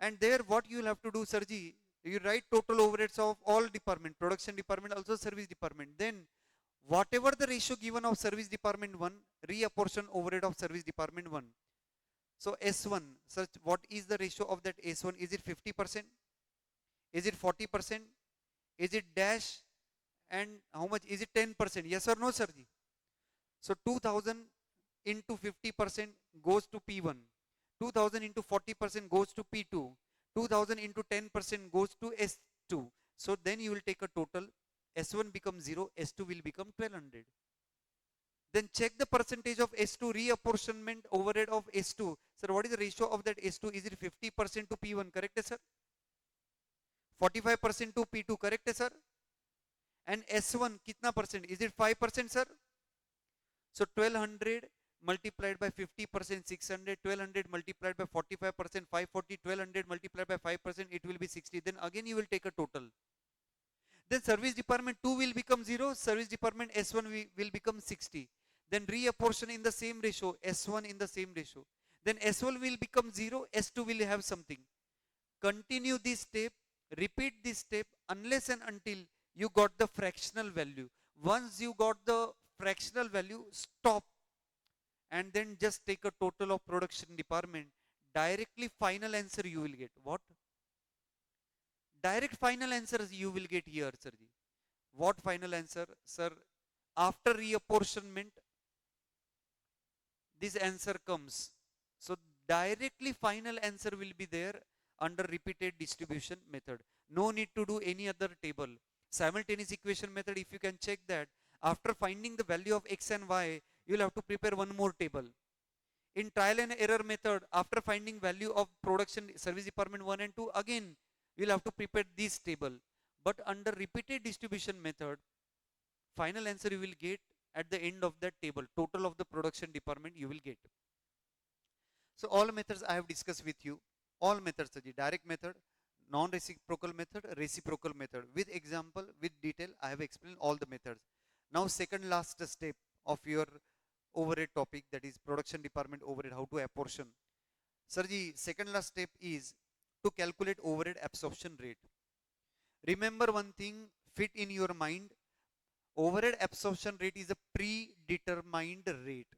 And there what you'll have to do, sir ji, you write total overheads of all department, production department, also service department. Then whatever the ratio given of service department 1, reapportion overhead of service department 1. So S1, such what is the ratio of that S1? Is it 50%? Is it 40%? Is it dash? And how much? Is it 10%? Yes or no, sir ji? So 2000 into 50% goes to P1. 2000 into 40% goes to P2. 2000 into 10% goes to S2. So then you will take a total. S1 becomes 0, S2 will become 1200. Then check the percentage of S2, reapportionment overhead of S2. Sir, what is the ratio of that S2? Is it 50% to P1? Correct, sir? 45% to P2? Correct, sir? And S1, kitna percent? Is it 5%, sir? So 1200 multiplied by 50%, 600, 1200 multiplied by 45%, 540, 1200 multiplied by 5%, it will be 60. Then again you will take a total. Then service department 2 will become 0, service department S1 will become 60. Then reapportion in the same ratio, S1 in the same ratio. Then S1 will become 0, S2 will have something. Continue this step, repeat this step unless and until you got the fractional value. Once you got the fractional value, stop and then just take a total of production department. Directly final answer you will get. What? Direct final answers you will get here, sir. What final answer? Sir, after reapportionment, this answer comes. So directly final answer will be there under repeated distribution method. No need to do any other table. Simultaneous equation method, if you can check that, after finding the value of x and y, you will have to prepare one more table. In trial and error method, after finding value of production service department 1 and 2, again you will have to prepare this table. But under repeated distribution method, final answer you will get at the end of that table. Total of the production department you will get. So all methods I have discussed with you. All methods, the direct method, non-reciprocal method, reciprocal method. With example, with detail, I have explained all the methods. Now second last step of your overhead topic, that is production department overhead, how to apportion. Sirji, second last step is to calculate overhead absorption rate. Remember one thing, fit in your mind, overhead absorption rate is a predetermined rate.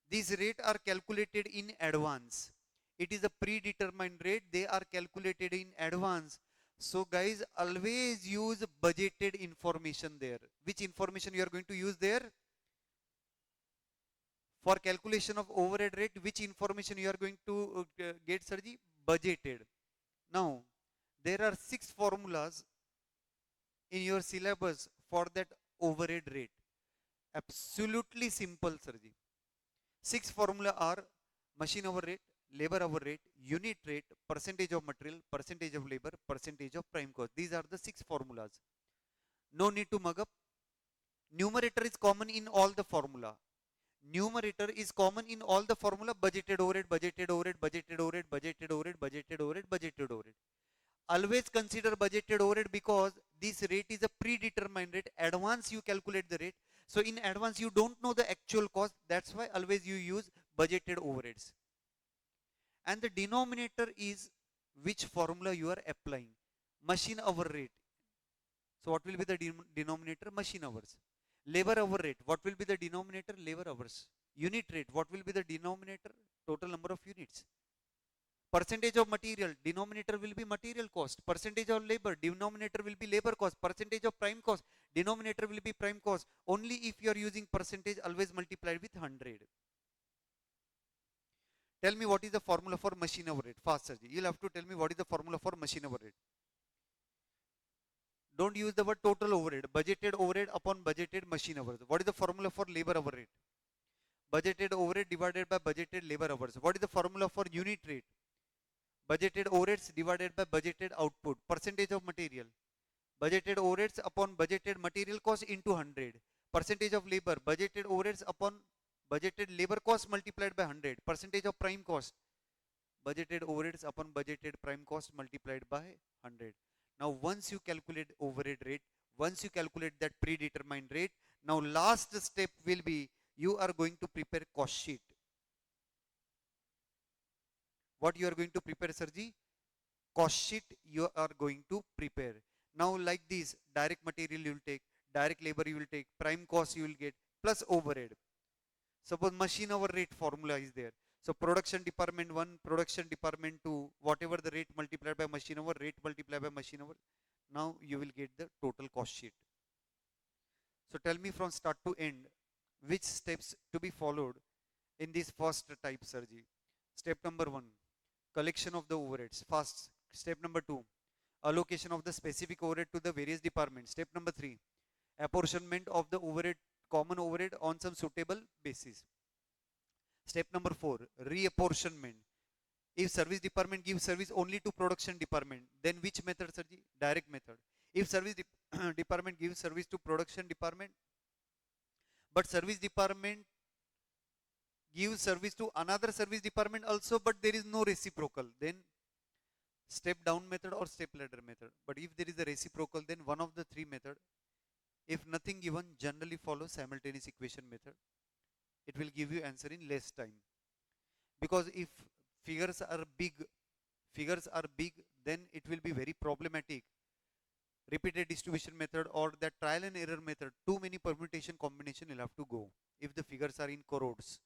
These rates are calculated in advance. It is a predetermined rate. They are calculated in advance. So guys, always use budgeted information there. Which information you are going to use there? For calculation of overhead rate, which information you are going to get, Sarji? Budgeted. Now, there are 6 formulas in your syllabus for that overhead rate. Absolutely simple, Sarji. 6 formula are machine hour rate, labor hour rate, unit rate, percentage of material, percentage of labor, percentage of prime cost. These are the 6 formulas. No need to mug up. Numerator is common in all the formula. Numerator is common in all the formula. Budgeted overhead, budgeted overhead, budgeted overhead, budgeted overhead, budgeted overhead, budgeted overhead. Always consider budgeted overhead because this rate is a predetermined rate. Advance you calculate the rate. So in advance you don't know the actual cost. That's why always you use budgeted overheads. And the denominator is which formula you are applying. Machine hour rate. So what will be the denominator? Machine hours. Labor hour rate. What will be the denominator? Labor hours. Unit rate. What will be the denominator? Total number of units. Percentage of material, denominator will be material cost. Percentage of labor, denominator will be labor cost. Percentage of prime cost, denominator will be prime cost. Only if you are using percentage, always multiplied with 100. Tell me what is the formula for machine hour rate. Fast, Sarji. You'll have to tell me what is the formula for machine hour rate. Don't use the word total overhead. Budgeted overhead upon budgeted machine hours. What is the formula for labor hour rate? Budgeted overhead divided by budgeted labor hours. What is the formula for unit rate? Budgeted overheads divided by budgeted output. Percentage of material. Budgeted overheads upon budgeted material cost into 100. Percentage of labor. Budgeted overheads upon budgeted labor cost multiplied by 100. Percentage of prime cost. Budgeted overheads upon budgeted prime cost multiplied by 100. Now once you calculate overhead rate, once you calculate that predetermined rate, now last step will be you are going to prepare cost sheet. What you are going to prepare, Sarji? Cost sheet you are going to prepare. Now like this, direct material you will take, direct labor you will take, prime cost you will get, plus overhead. Suppose machine hour rate formula is there. So production department 1, production department 2, whatever the rate multiplied by machine hour, rate multiplied by machine hour. Now you will get the total cost sheet. So tell me from start to end, which steps to be followed in this first type, Sarji? Step number 1. Collection of the overheads. Fast. Step number 2. Allocation of the specific overhead to the various departments. Step number 3. Apportionment of the overhead, common overhead on some suitable basis. Step number 4. Reapportionment. If service department gives service only to production department, then which method, Sarji? Direct method. If service department gives service to production department, but service department gives service to another service department also, but there is no reciprocal, then step down method or step ladder method. But if there is a reciprocal, then one of the 3 method. If nothing given, generally follow simultaneous equation method. It will give you answer in less time. Because if figures are big, then it will be very problematic. Repeated distribution method or that trial and error method, too many permutation combination you'll have to go if the figures are in crores.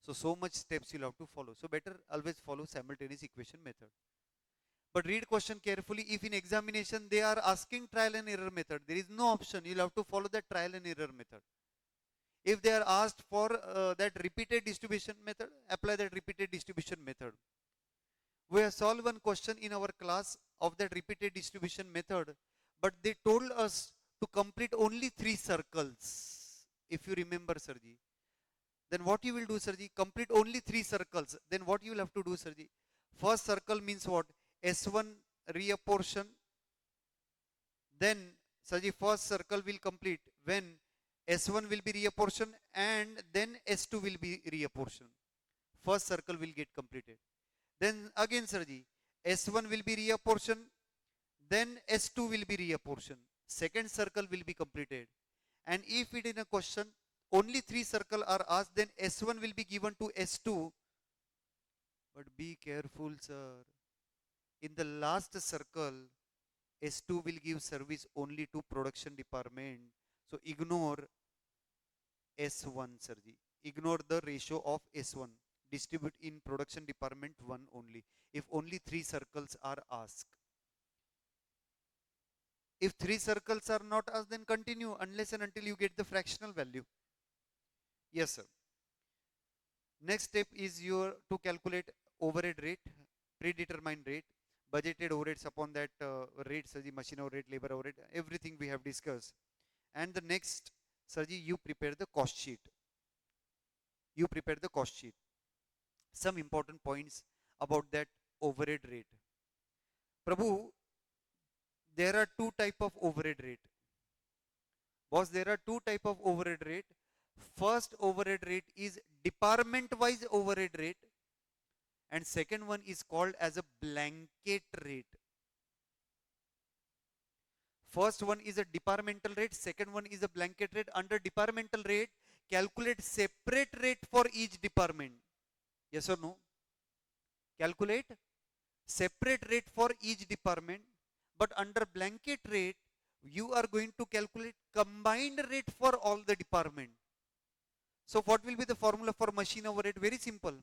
So much steps you'll have to follow. So better always follow simultaneous equation method. But read question carefully. If in examination they are asking trial and error method, there is no option. You'll have to follow the trial and error method. If they are asked for that repeated distribution method, apply that repeated distribution method. We have solved one question in our class of that repeated distribution method, but they told us to complete only 3 circles. If you remember, Sarji, then what you will do, Sarji? Complete only 3 circles. Then what you will have to do, Sarji? First circle means what? S1 reapportion. Then, Sarji, first circle will complete when S1 will be reapportioned and then S2 will be reapportioned. First circle will get completed. Then again, Sarji, S1 will be reapportioned, then S2 will be reapportioned. Second circle will be completed. And if it in a question only 3 circle are asked, then S1 will be given to S2. But be careful, sir. In the last circle, S2 will give service only to production department. So ignore S1, Sarji. Ignore the ratio of S1. Distribute in production department 1 only. If only 3 circles are asked. If 3 circles are not asked, then continue unless and until you get the fractional value. Yes, sir. Next step is your to calculate overhead rate, predetermined rate, budgeted overheads upon that rate, Sarji, machine overhead, labor overhead, everything we have discussed. And the next, Sarji, you prepare the cost sheet. You prepare the cost sheet. Some important points about that overhead rate. Prabhu, there are 2 type of overhead rate. Boss, there are 2 type of overhead rate. First overhead rate is department wise overhead rate, and second one is called as a blanket rate. First one is a departmental rate, second one is a blanket rate. Under departmental rate, calculate separate rate for each department. Yes or no? Calculate separate rate for each department. But under blanket rate, you are going to calculate combined rate for all the department. So what will be the formula for machine overhead? Very simple.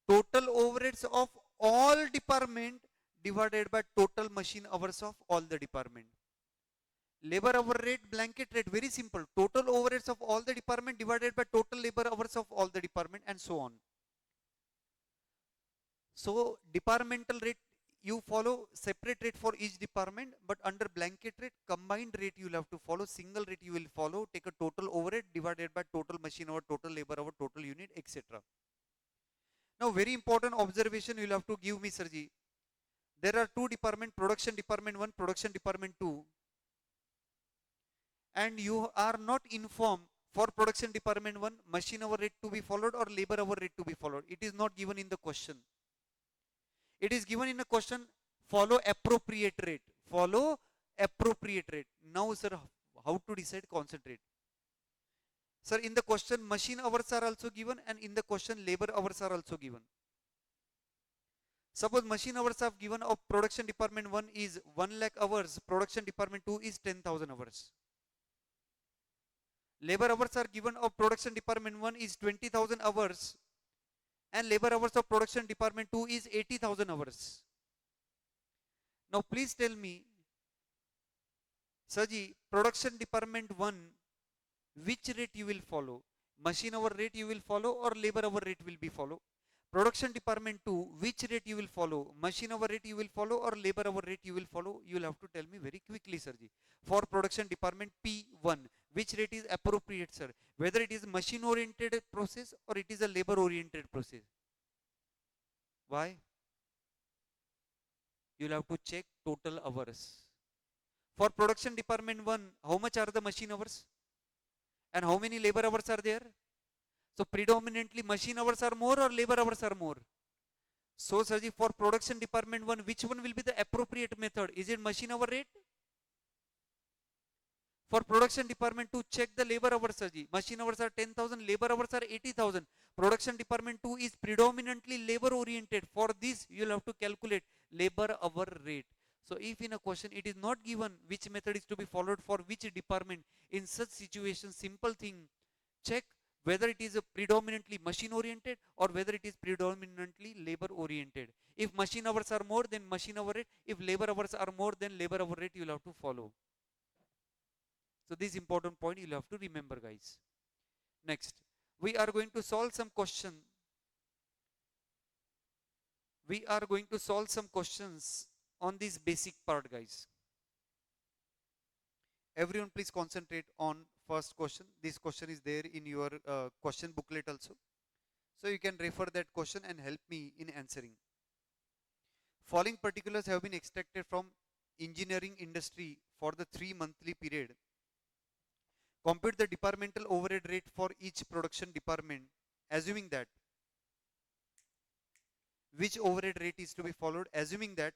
Total overheads of all department divided by total machine hours of all the department. Labor hour rate, blanket rate, very simple. Total overheads of all the department divided by total labor hours of all the department, and so on. So departmental rate, you follow separate rate for each department, but under blanket rate, combined rate you will have to follow, single rate you will follow, take a total overhead divided by total machine hour, total labor hour, total unit, etc. Now very important observation you will have to give me, Sarji. There are 2 department, production department 1, production department 2. And you are not informed for production department 1, machine hour rate to be followed or labor hour rate to be followed. It is not given in the question. It is given in a question, follow appropriate rate. Follow appropriate rate. Now, sir, how to decide concentrate? Sir, in the question, machine hours are also given, and in the question, labor hours are also given. Suppose machine hours are given of production department 1 is 1 lakh hours, production department 2 is 10,000 hours. Labor hours are given of production department 1 is 20,000 hours, and labor hours of production department 2 is 80,000 hours. Now please tell me, Saji, production department 1, which rate you will follow? Machine hour rate you will follow or labor hour rate will be follow? Production department 2, which rate you will follow? Machine hour rate you will follow or labor hour rate you will follow? You will have to tell me very quickly, Sarji. For production department P1, which rate is appropriate, sir? Whether it is machine oriented process or it is a labor oriented process. Why? You will have to check total hours. For production department 1, how much are the machine hours? And how many labor hours are there? So predominantly machine hours are more or labor hours are more? So Sarji, for production department 1, which one will be the appropriate method? Is it machine hour rate? For production department 2, check the labor hours, Sarji. Machine hours are 10,000, labor hours are 80,000. Production department 2 is predominantly labor oriented. For this, you will have to calculate labor hour rate. So if in a question it is not given which method is to be followed for which department, in such situation, simple thing, check whether it is a predominantly machine oriented or whether it is predominantly labor oriented. If machine hours are more, then machine hour rate. If labor hours are more, then labor hour rate you will have to follow. So this important point you will have to remember, guys. Next, we are going to solve some question. We are going to solve some questions on this basic part, guys. Everyone please concentrate on first question. This question is there in your question booklet also. So you can refer that question and help me in answering. Following particulars have been extracted from engineering industry for the 3 monthly period. Compute the departmental overhead rate for each production department, assuming that which overhead rate is to be followed, assuming that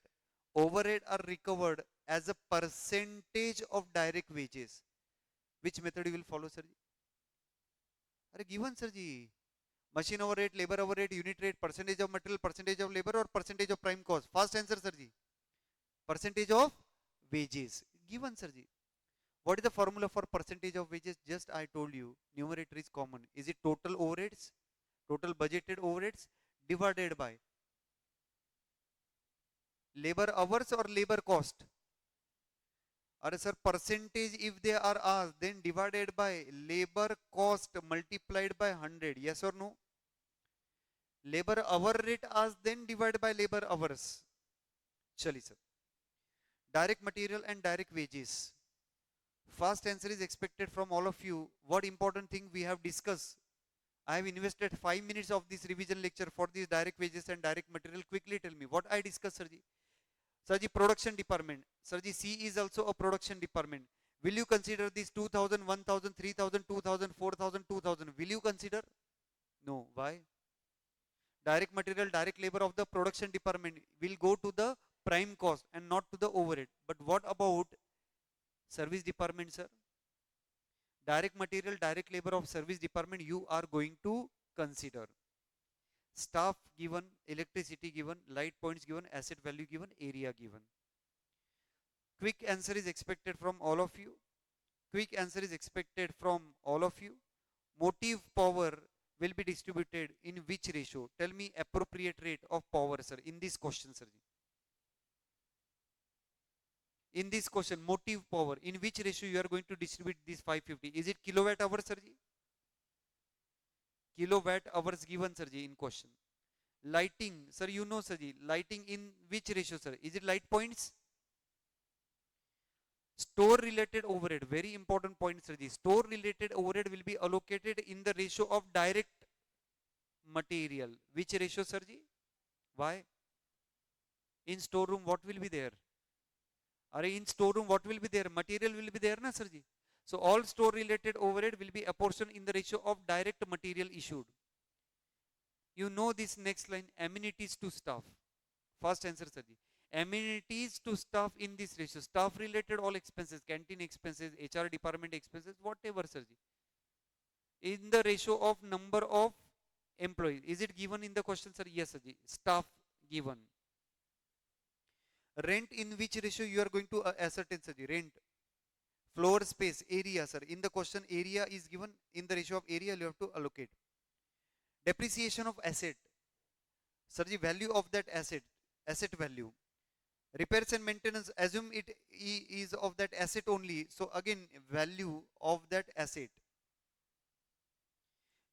overhead are recovered as a percentage of direct wages. Which method you will follow, sir? Are given, sir ji. Machine overhead, labor overhead, unit rate, percentage of material, percentage of labor, or percentage of prime cost. Fast answer, sir ji. Percentage of wages. Given, sir ji. What is the formula for percentage of wages? Just I told you. Numerator is common. Is it total overheads? Total budgeted overheads divided by labor hours or labor cost? Or sir, percentage if they are asked, then divided by labor cost multiplied by 100. Yes or no? Labor hour rate asked, then divided by labor hours. Chali sir. Direct material and direct wages. Fast answer is expected from all of you. What important thing we have discussed? I have invested 5 minutes of this revision lecture for these direct wages and direct material. Quickly tell me what I discussed, Sirji. Sirji, production department. Sirji, C is also a production department. Will you consider this 2000, 1000, 3000, 2000, 4000, 2000? Will you consider? No. Why? Direct material, direct labor of the production department will go to the prime cost and not to the overhead. But what about service department, sir? Direct material, direct labor of service department you are going to consider. Staff given, electricity given, light points given, asset value given, area given. Quick answer is expected from all of you. Quick answer is expected from all of you. Motive power will be distributed in which ratio? Tell me appropriate rate of power, sir, in this question, sir. In this question, motive power, in which ratio you are going to distribute this 550? Is it kilowatt hours, sir? Kilowatt hours given, sir, in question. Lighting, sir, you know, sir, lighting in which ratio, sir? Is it light points? Store related overhead, very important point, sir. Store related overhead will be allocated in the ratio of direct material. Which ratio, sir? Why? In storeroom, what will be there? Are in storeroom, what will be there? Material will be there, na, sir? So all store related overhead will be apportioned in the ratio of direct material issued. You know this next line, amenities to staff. First answer, sir. Amenities to staff in this ratio. Staff related all expenses, canteen expenses, HR department expenses, whatever, sir. In the ratio of number of employees. Is it given in the question, sir? Yes, sir. Staff given. Rent in which ratio you are going to ascertain, sir? Rent. Floor space, area, sir. In the question, area is given. In the ratio of area, you have to allocate. Depreciation of asset. Sir, the value of that asset. Asset value. Repairs and maintenance, assume it is of that asset only. So again, value of that asset.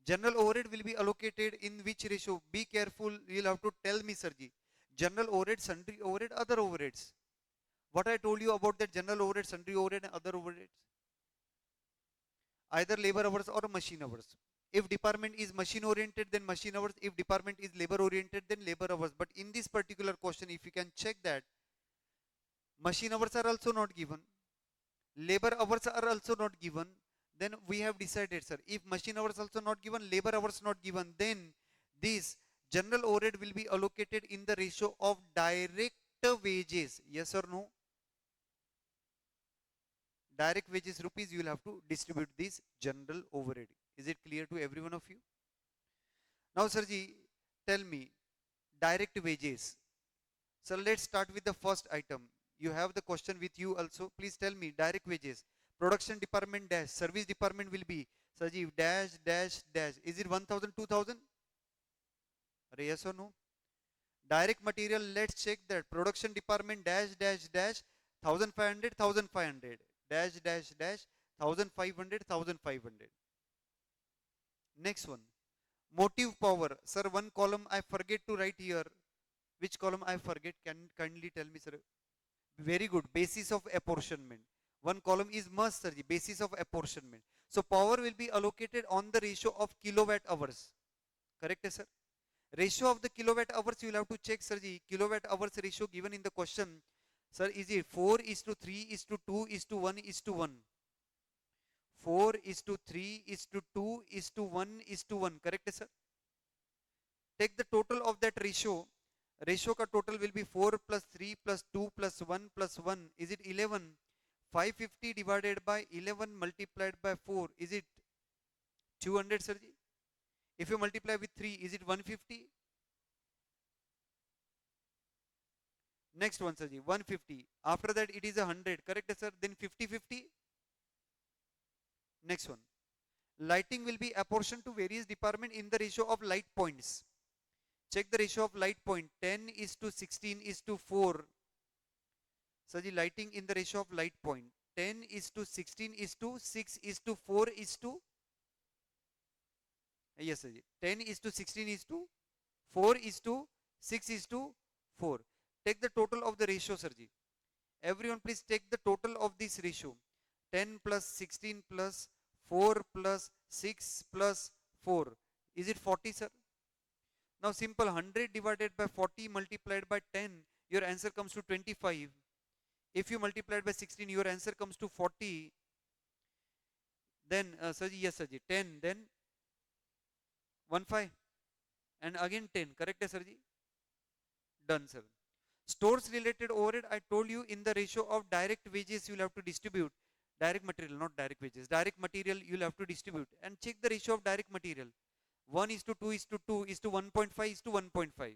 General overhead will be allocated in which ratio? Be careful, you'll have to tell me, Sirji. General overhead, sundry overhead, other overheads. What I told you about that general overhead, sundry overhead and other overheads? Either labor hours or machine hours. If department is machine oriented, then machine hours. If department is labor oriented, then labor hours. But in this particular question, if you can check that, machine hours are also not given. Labor hours are also not given. Then we have decided, sir, if machine hours also not given, labor hours not given, then this general overhead will be allocated in the ratio of direct wages. Yes or no? Direct wages rupees, you will have to distribute this general overhead. Is it clear to every one of you? Now, Sirji, tell me, direct wages. So let's start with the first item. You have the question with you also. Please tell me, direct wages. Production department dash, service department will be, Saji, dash, dash, dash. Is it 1000, 2000? Yes or no? Direct material, let's check that. Production department dash, dash, dash, 1500, 1500. Dash, dash, dash, 1500, 1500. Next one, motive power. Sir, one column I forget to write here. Which column I forget? Can kindly tell me, sir? Very good. Basis of apportionment. One column is must, sir. Basis of apportionment. So power will be allocated on the ratio of kilowatt hours. Correct, sir? Ratio of the kilowatt hours you will have to check, sir. Kilowatt hours ratio given in the question. Sir, is it 4 is to 3 is to 2 is to 1 is to 1? 4 is to 3 is to 2 is to 1 is to 1. Correct, sir? Take the total of that ratio. Ratio ka total will be 4 plus 3 plus 2 plus 1 plus 1. Is it 11? 550 divided by 11 multiplied by 4. Is it 200, sir? If you multiply with 3, is it 150? Next one, sir. 150. After that, it is 100. Correct, sir? Then 50-50. Next one. Lighting will be apportioned to various departments in the ratio of light points. Check the ratio of light point. 10 is to 16 is to 4. So the lighting in the ratio of light point. 10 is to 16 is to 6 is to 4 is to. Yes, sir. 10 is to 16 is to 4 is to 6 is to 4. Take the total of the ratio, sir. Everyone please take the total of this ratio. 10 plus 16 plus 4 plus 6 plus 4. Is it 40, sir? Now simple, 100 divided by 40 multiplied by 10, your answer comes to 25. If you multiply it by 16, your answer comes to 40. Then, Saji, yes, Saji, 10, then 1, 5. And again 10, correct, Sarji? Done, sir. Stores related overhead, I told you in the ratio of direct wages, you will have to distribute. Direct material, not direct wages. Direct material, you will have to distribute. And check the ratio of direct material. 1 is to 2 is to 2 is to 1.5 is to 1.5.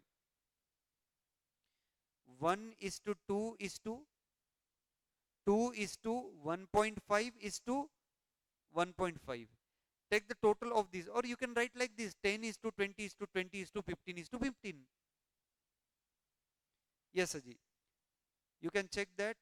1 is to 2 is to 2 is to 1.5 is to 1.5. Take the total of these, or you can write like this: 10 is to 20 is to 20 is to 15 is to 15. Yes, Aji. You can check that.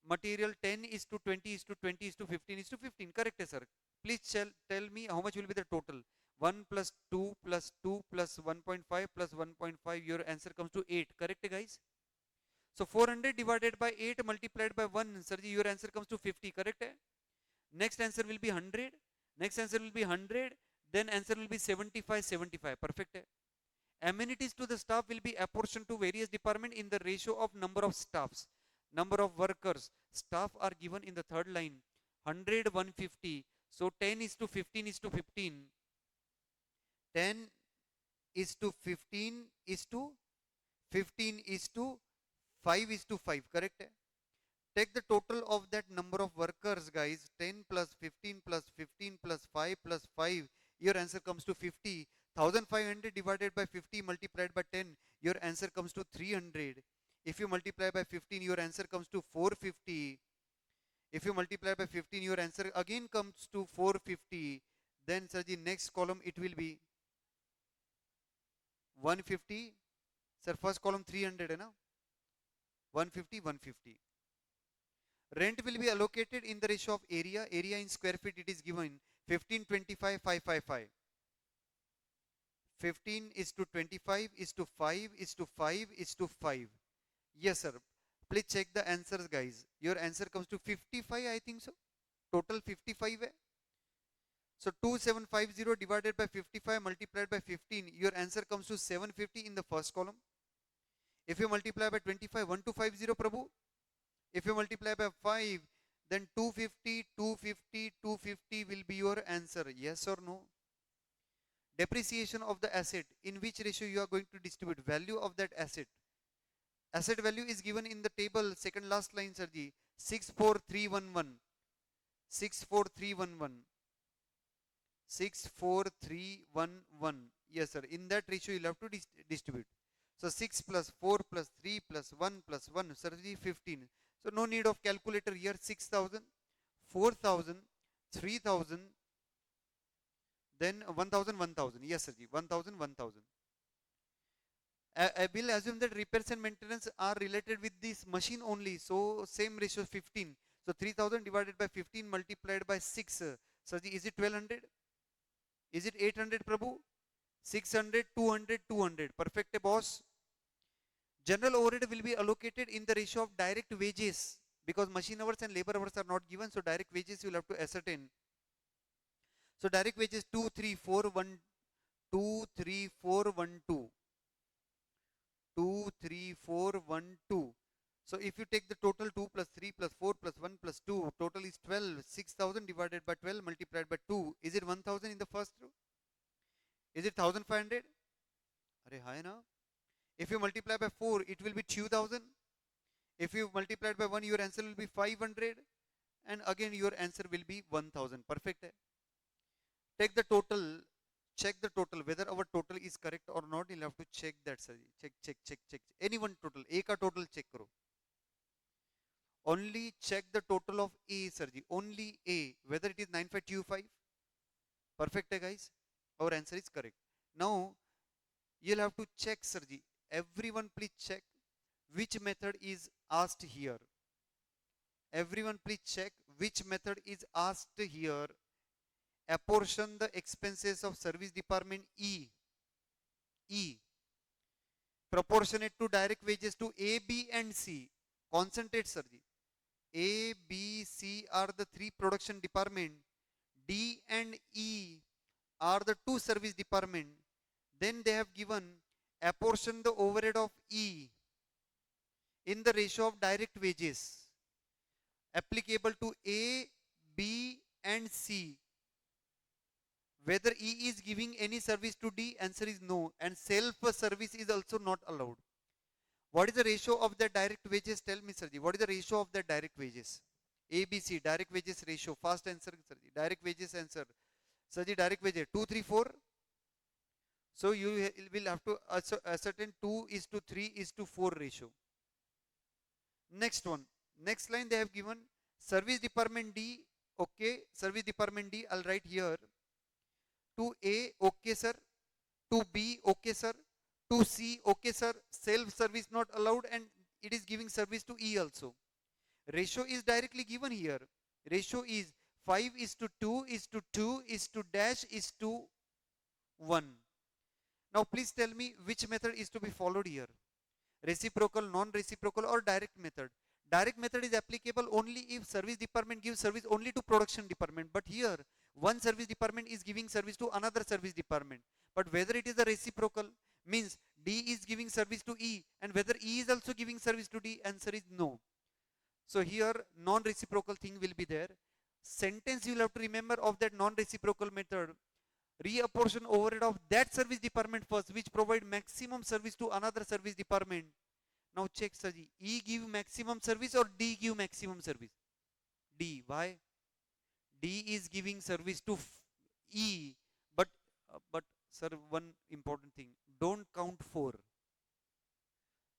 Material 10 is to 20 is to 20 is to 15 is to 15. Correct, sir. Please tell me how much will be the total. 1 plus 2 plus 2 plus 1.5 plus 1.5. Your answer comes to 8. Correct, guys? So 400 divided by 8 multiplied by 1. Sirji, your answer comes to 50. Correct? Next answer will be 100. Next answer will be 100. Then answer will be 75, 75. Perfect? Amenities to the staff will be apportioned to various departments in the ratio of number of staffs. Number of workers. Staff are given in the third line. 100, 150. So 10 is to 15 is to 15. 10 is to 15 is to 15 is to 5 is to 5. Correct? Take the total of that number of workers, guys. 10 plus 15 plus 15 plus 5 plus 5. Your answer comes to 50. 1500 divided by 50 multiplied by 10. Your answer comes to 300. If you multiply by 15, your answer comes to 450. If you multiply by 15, your answer again comes to 450. Then, sir, the next column it will be 150. Sir, first column 300, hai na? 150, 150. Rent will be allocated in the ratio of area. Area in square feet it is given 15, 25, 555. 15 is to 25 is to 5 is to 5 is to 5. Yes, sir. Please check the answers, guys. Your answer comes to 55, I think so. Total 55 hai. So 2750 divided by 55 multiplied by 15. Your answer comes to 750 in the first column. If you multiply by 25, 1250, Prabhu. If you multiply by 5, then 250, 250, 250 will be your answer. Yes or no? Depreciation of the asset. In which ratio you are going to distribute? Value of that asset. Asset value is given in the table, second last line, Sarji. 64311. 64311. 64311. Yes, sir. In that ratio, you'll have to distribute. So 6 plus 4 plus 3 plus 1 plus 1. Sarji, 15. So no need of calculator here. 6,000, 4,000, 3,000, then 1,000, 1,000. Yes, Sarji. 1,000, 1,000. I will assume that repairs and maintenance are related with this machine only. So same ratio 15. So 3000 divided by 15 multiplied by 6. Sarji, is it 1200? Is it 800 Prabhu? 600, 200, 200. Perfect, boss. General overhead will be allocated in the ratio of direct wages because machine hours and labor hours are not given. So direct wages you will have to ascertain. So direct wages 2, 3, 4, 1, 2, 3, 4, 1, 2. 2, 3, 4, 1, 2. So if you take the total 2 plus 3 plus 4 plus 1 plus 2, total is 12. 6,000 divided by 12 multiplied by 2. Is it 1,000 in the first row? Is it 1,500? Are high na? If you multiply by 4, it will be 2,000. If you multiply by 1, your answer will be 500. And again, your answer will be 1,000. Perfect. Hai? Take the total, check the total, whether our total is correct or not. You'll have to check that, sir. Check. Any one total. A ka total check karo. Only check the total of A, sir. Only A. Whether it is 9525. Perfect, hai, guys. Our answer is correct. Now, you'll have to check, sir. Everyone, please check which method is asked here. Everyone, please check which method is asked here. Apportion the expenses of service department E. E. Proportionate to direct wages to A, B and C. Concentrate, sir. A, B, C are the 3 production department. D and E are the 2 service department. Then they have given apportion the overhead of E in the ratio of direct wages applicable to A, B and C. Whether E is giving any service to D, answer is no, and self-service is also not allowed. What is the ratio of the direct wages? Tell me, Sirji. What is the ratio of the direct wages? ABC, direct wages ratio. Fast answer, Sirji. Direct wages answer. Sirji, direct wages. 2, 3, 4. So you will have to ascertain 2 is to 3 is to 4 ratio. Next one. Next line they have given service department D. Okay. Service department D. I'll write here. To A, okay sir. To B, okay sir. To C, okay sir. Self-service not allowed and it is giving service to E also. Ratio is directly given here. Ratio is 5 is to 2 is to 2 is to dash is to 1. Now please tell me which method is to be followed here. Reciprocal, non-reciprocal or direct method. Direct method is applicable only if service department gives service only to production department. But here, one service department is giving service to another service department. But whether it is a reciprocal means D is giving service to E and whether E is also giving service to D, answer is no. So here, non-reciprocal thing will be there. Sentence you will have to remember of that non-reciprocal method. Reapportion overhead of that service department first, which provide maximum service to another service department. Now check, Saji. E give maximum service or D give maximum service? D. Why? D is giving service to E, but sir, one important thing. Don't count 4.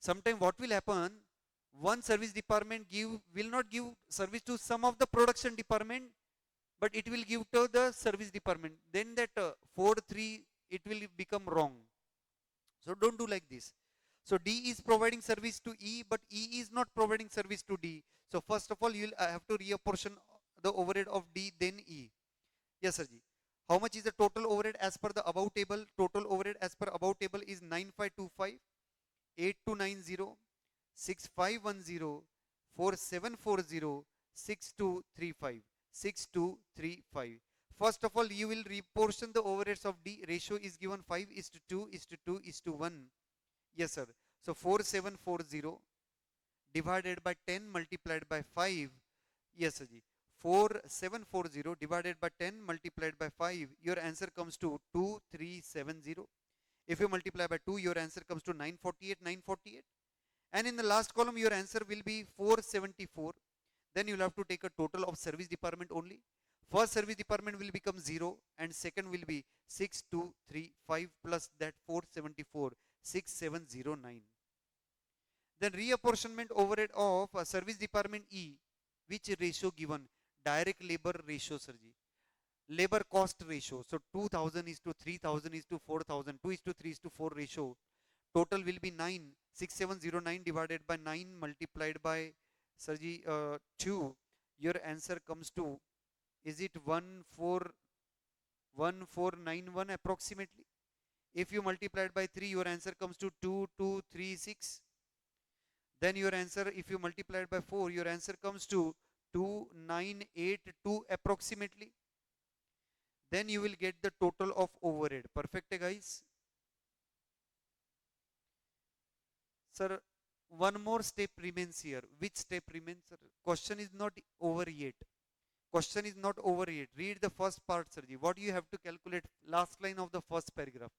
Sometime what will happen? One service department will not give service to some of the production department, but it will give to the service department. Then that 4, 3, it will become wrong. So don't do like this. So D is providing service to E, but E is not providing service to D. So first of all, you will have to reapportion the overhead of D, then E. Yes, sir. How much is the total overhead as per the above table? Total overhead as per above table is 9525, 8290, 6510, 4740, 6235. 6235. First of all, you will reportion the overheads of D. Ratio is given 5 is to 2 is to 2 is to 1. Yes, sir. So 4740 divided by 10 multiplied by 5. Yes, sir. 4740 divided by 10 multiplied by 5. Your answer comes to 2370. If you multiply by 2, your answer comes to 948. And in the last column, your answer will be 474. Then you will have to take a total of service department only. First service department will become 0 and second will be 6235 plus that 474, 6709. Then reapportionment overhead of service department E, which ratio given? Direct labor ratio, Sirji. Labor cost ratio. So 2000 is to 3000 is to 4000, 2 is to 3 is to 4 ratio. Total will be 9, 6709 divided by 9 multiplied by Sirji 2. Your answer comes to, is it 14, 1491 approximately. If you multiply it by 3, your answer comes to 2236. Then your answer, if you multiply it by 4, your answer comes to 2982 approximately. Then you will get the total of overhead. Perfect, guys? Sir, one more step remains here. Which step remains, sir? Question is not over yet. Question is not over yet. Read the first part, Sirji. What you have to calculate? Last line of the first paragraph.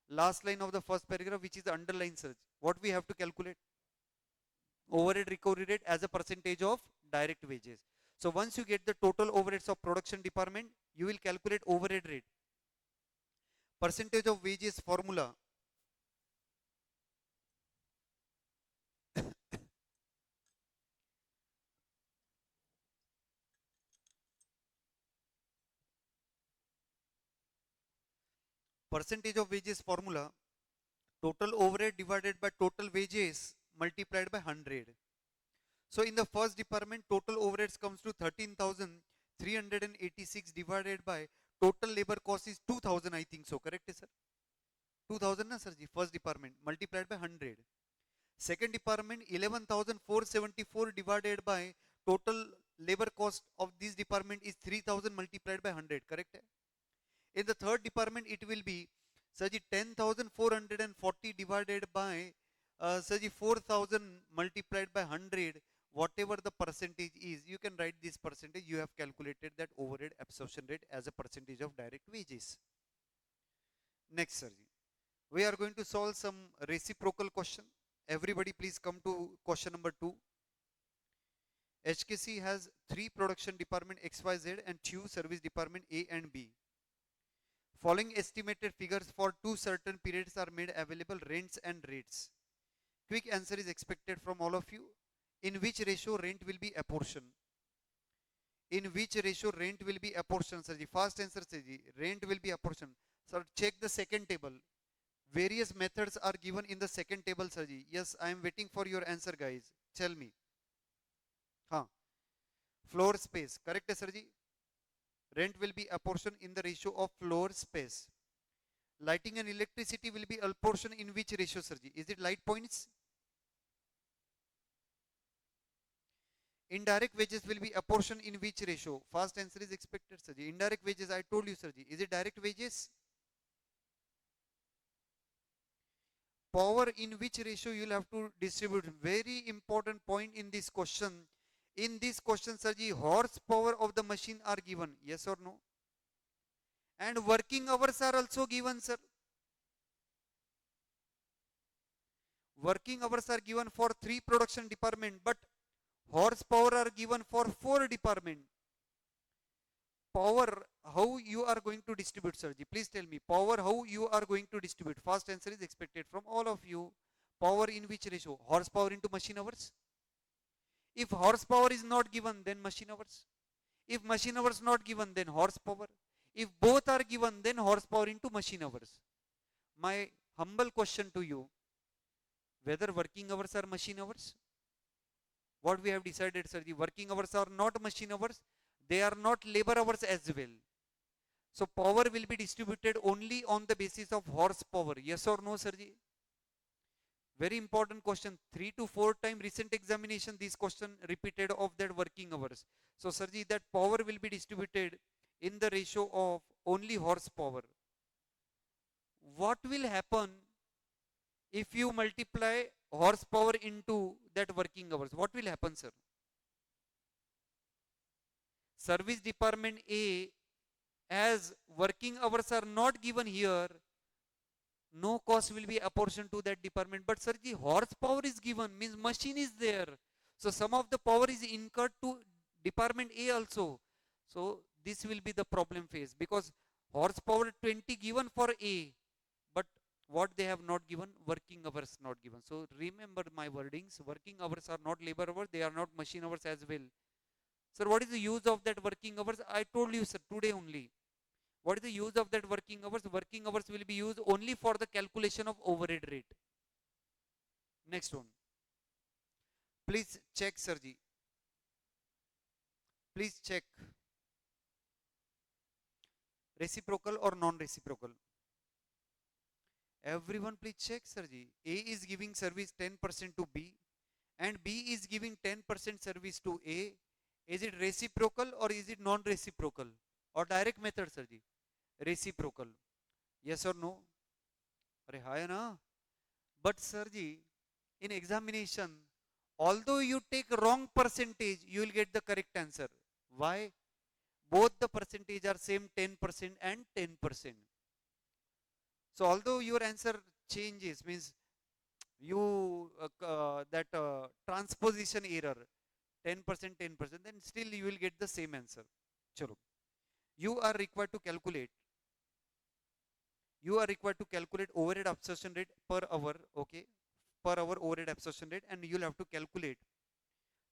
Last line of the first paragraph, which is underlined, Sirji. What we have to calculate? Overhead recovery rate as a percentage of direct wages. So once you get the total overheads of production department, you will calculate overhead rate. Percentage of wages formula. Percentage of wages formula, total overhead divided by total wages multiplied by 100. So in the first department, total overheads comes to 13,386 divided by total labor cost is 2,000, I think so. Correct, sir? 2,000 na, sir? First department multiplied by 100. Second department, 11,474 divided by total labor cost of this department is 3,000 multiplied by 100. Correct? In the third department, it will be, sir, 10,440 divided by, sir, 4,000 multiplied by 100. Whatever the percentage is, you can write this percentage. You have calculated that overhead absorption rate as a percentage of direct wages. Next, sir, we are going to solve some reciprocal question. Everybody please come to question number 2. HKC has 3 production department XYZ and 2 service department A and B. Following estimated figures for 2 certain periods are made available, rents and rates. Quick answer is expected from all of you. In which ratio rent will be apportioned? In which ratio rent will be apportioned, sir? Fast answer, sir. Rent will be apportioned. Sir, check the second table. Various methods are given in the second table, sir. Yes, I am waiting for your answer, guys. Tell me. Huh. Floor space. Correct, sir? Rent will be apportioned in the ratio of floor space. Lighting and electricity will be apportioned in which ratio, sir? Is it light points? Indirect wages will be apportioned in which ratio? Fast answer is expected, sir. Indirect wages, I told you, sir. Is it direct wages? Power in which ratio you will have to distribute? Very important point in this question. In this question, sir, horsepower of the machine are given. Yes or no? And working hours are also given, sir. Working hours are given for 3 production department, but horsepower are given for 4 department. Power, how you are going to distribute, sir? Please tell me. Power, how you are going to distribute? Fast answer is expected from all of you. Power in which ratio? Horsepower into machine hours. If horsepower is not given, then machine hours. If machine hours not given, then horsepower. If both are given, then horsepower into machine hours. My humble question to you, whether working hours are machine hours? What we have decided, sir, the working hours are not machine hours, they are not labor hours as well. So power will be distributed only on the basis of horsepower. Yes or no, sir? Very important question. 3 to 4 times recent examination, this question repeated of that working hours. So, sir, that power will be distributed in the ratio of only horsepower. What will happen if you multiply horsepower into that working hours? What will happen, sir? Service department A, as working hours are not given here, no cost will be apportioned to that department. But sir, the horsepower is given, means machine is there. So some of the power is incurred to department A also. So this will be the problem phase, because horsepower 20 given for A, but what they have not given, working hours not given. So remember my wordings, working hours are not labor hours, they are not machine hours as well. Sir, what is the use of that working hours? I told you, sir, today only. What is the use of that working hours? Working hours will be used only for the calculation of overhead rate. Next one. Please check, Sirji. Please check. Reciprocal or non-reciprocal? Everyone please check, Sirji. A is giving service 10% to B and B is giving 10% service to A. Is it reciprocal or is it non-reciprocal? Or direct method, Sirji? Reciprocal. Yes or no? Are hai na? But Sirji, in examination, although you take wrong percentage, you will get the correct answer. Why? Both the percentage are same 10% and 10%. So although your answer changes, means you that transposition error 10%, 10%, then still you will get the same answer. Chalo. You are required to calculate. You are required to calculate overhead absorption rate per hour, okay? Per hour overhead absorption rate, and you'll have to calculate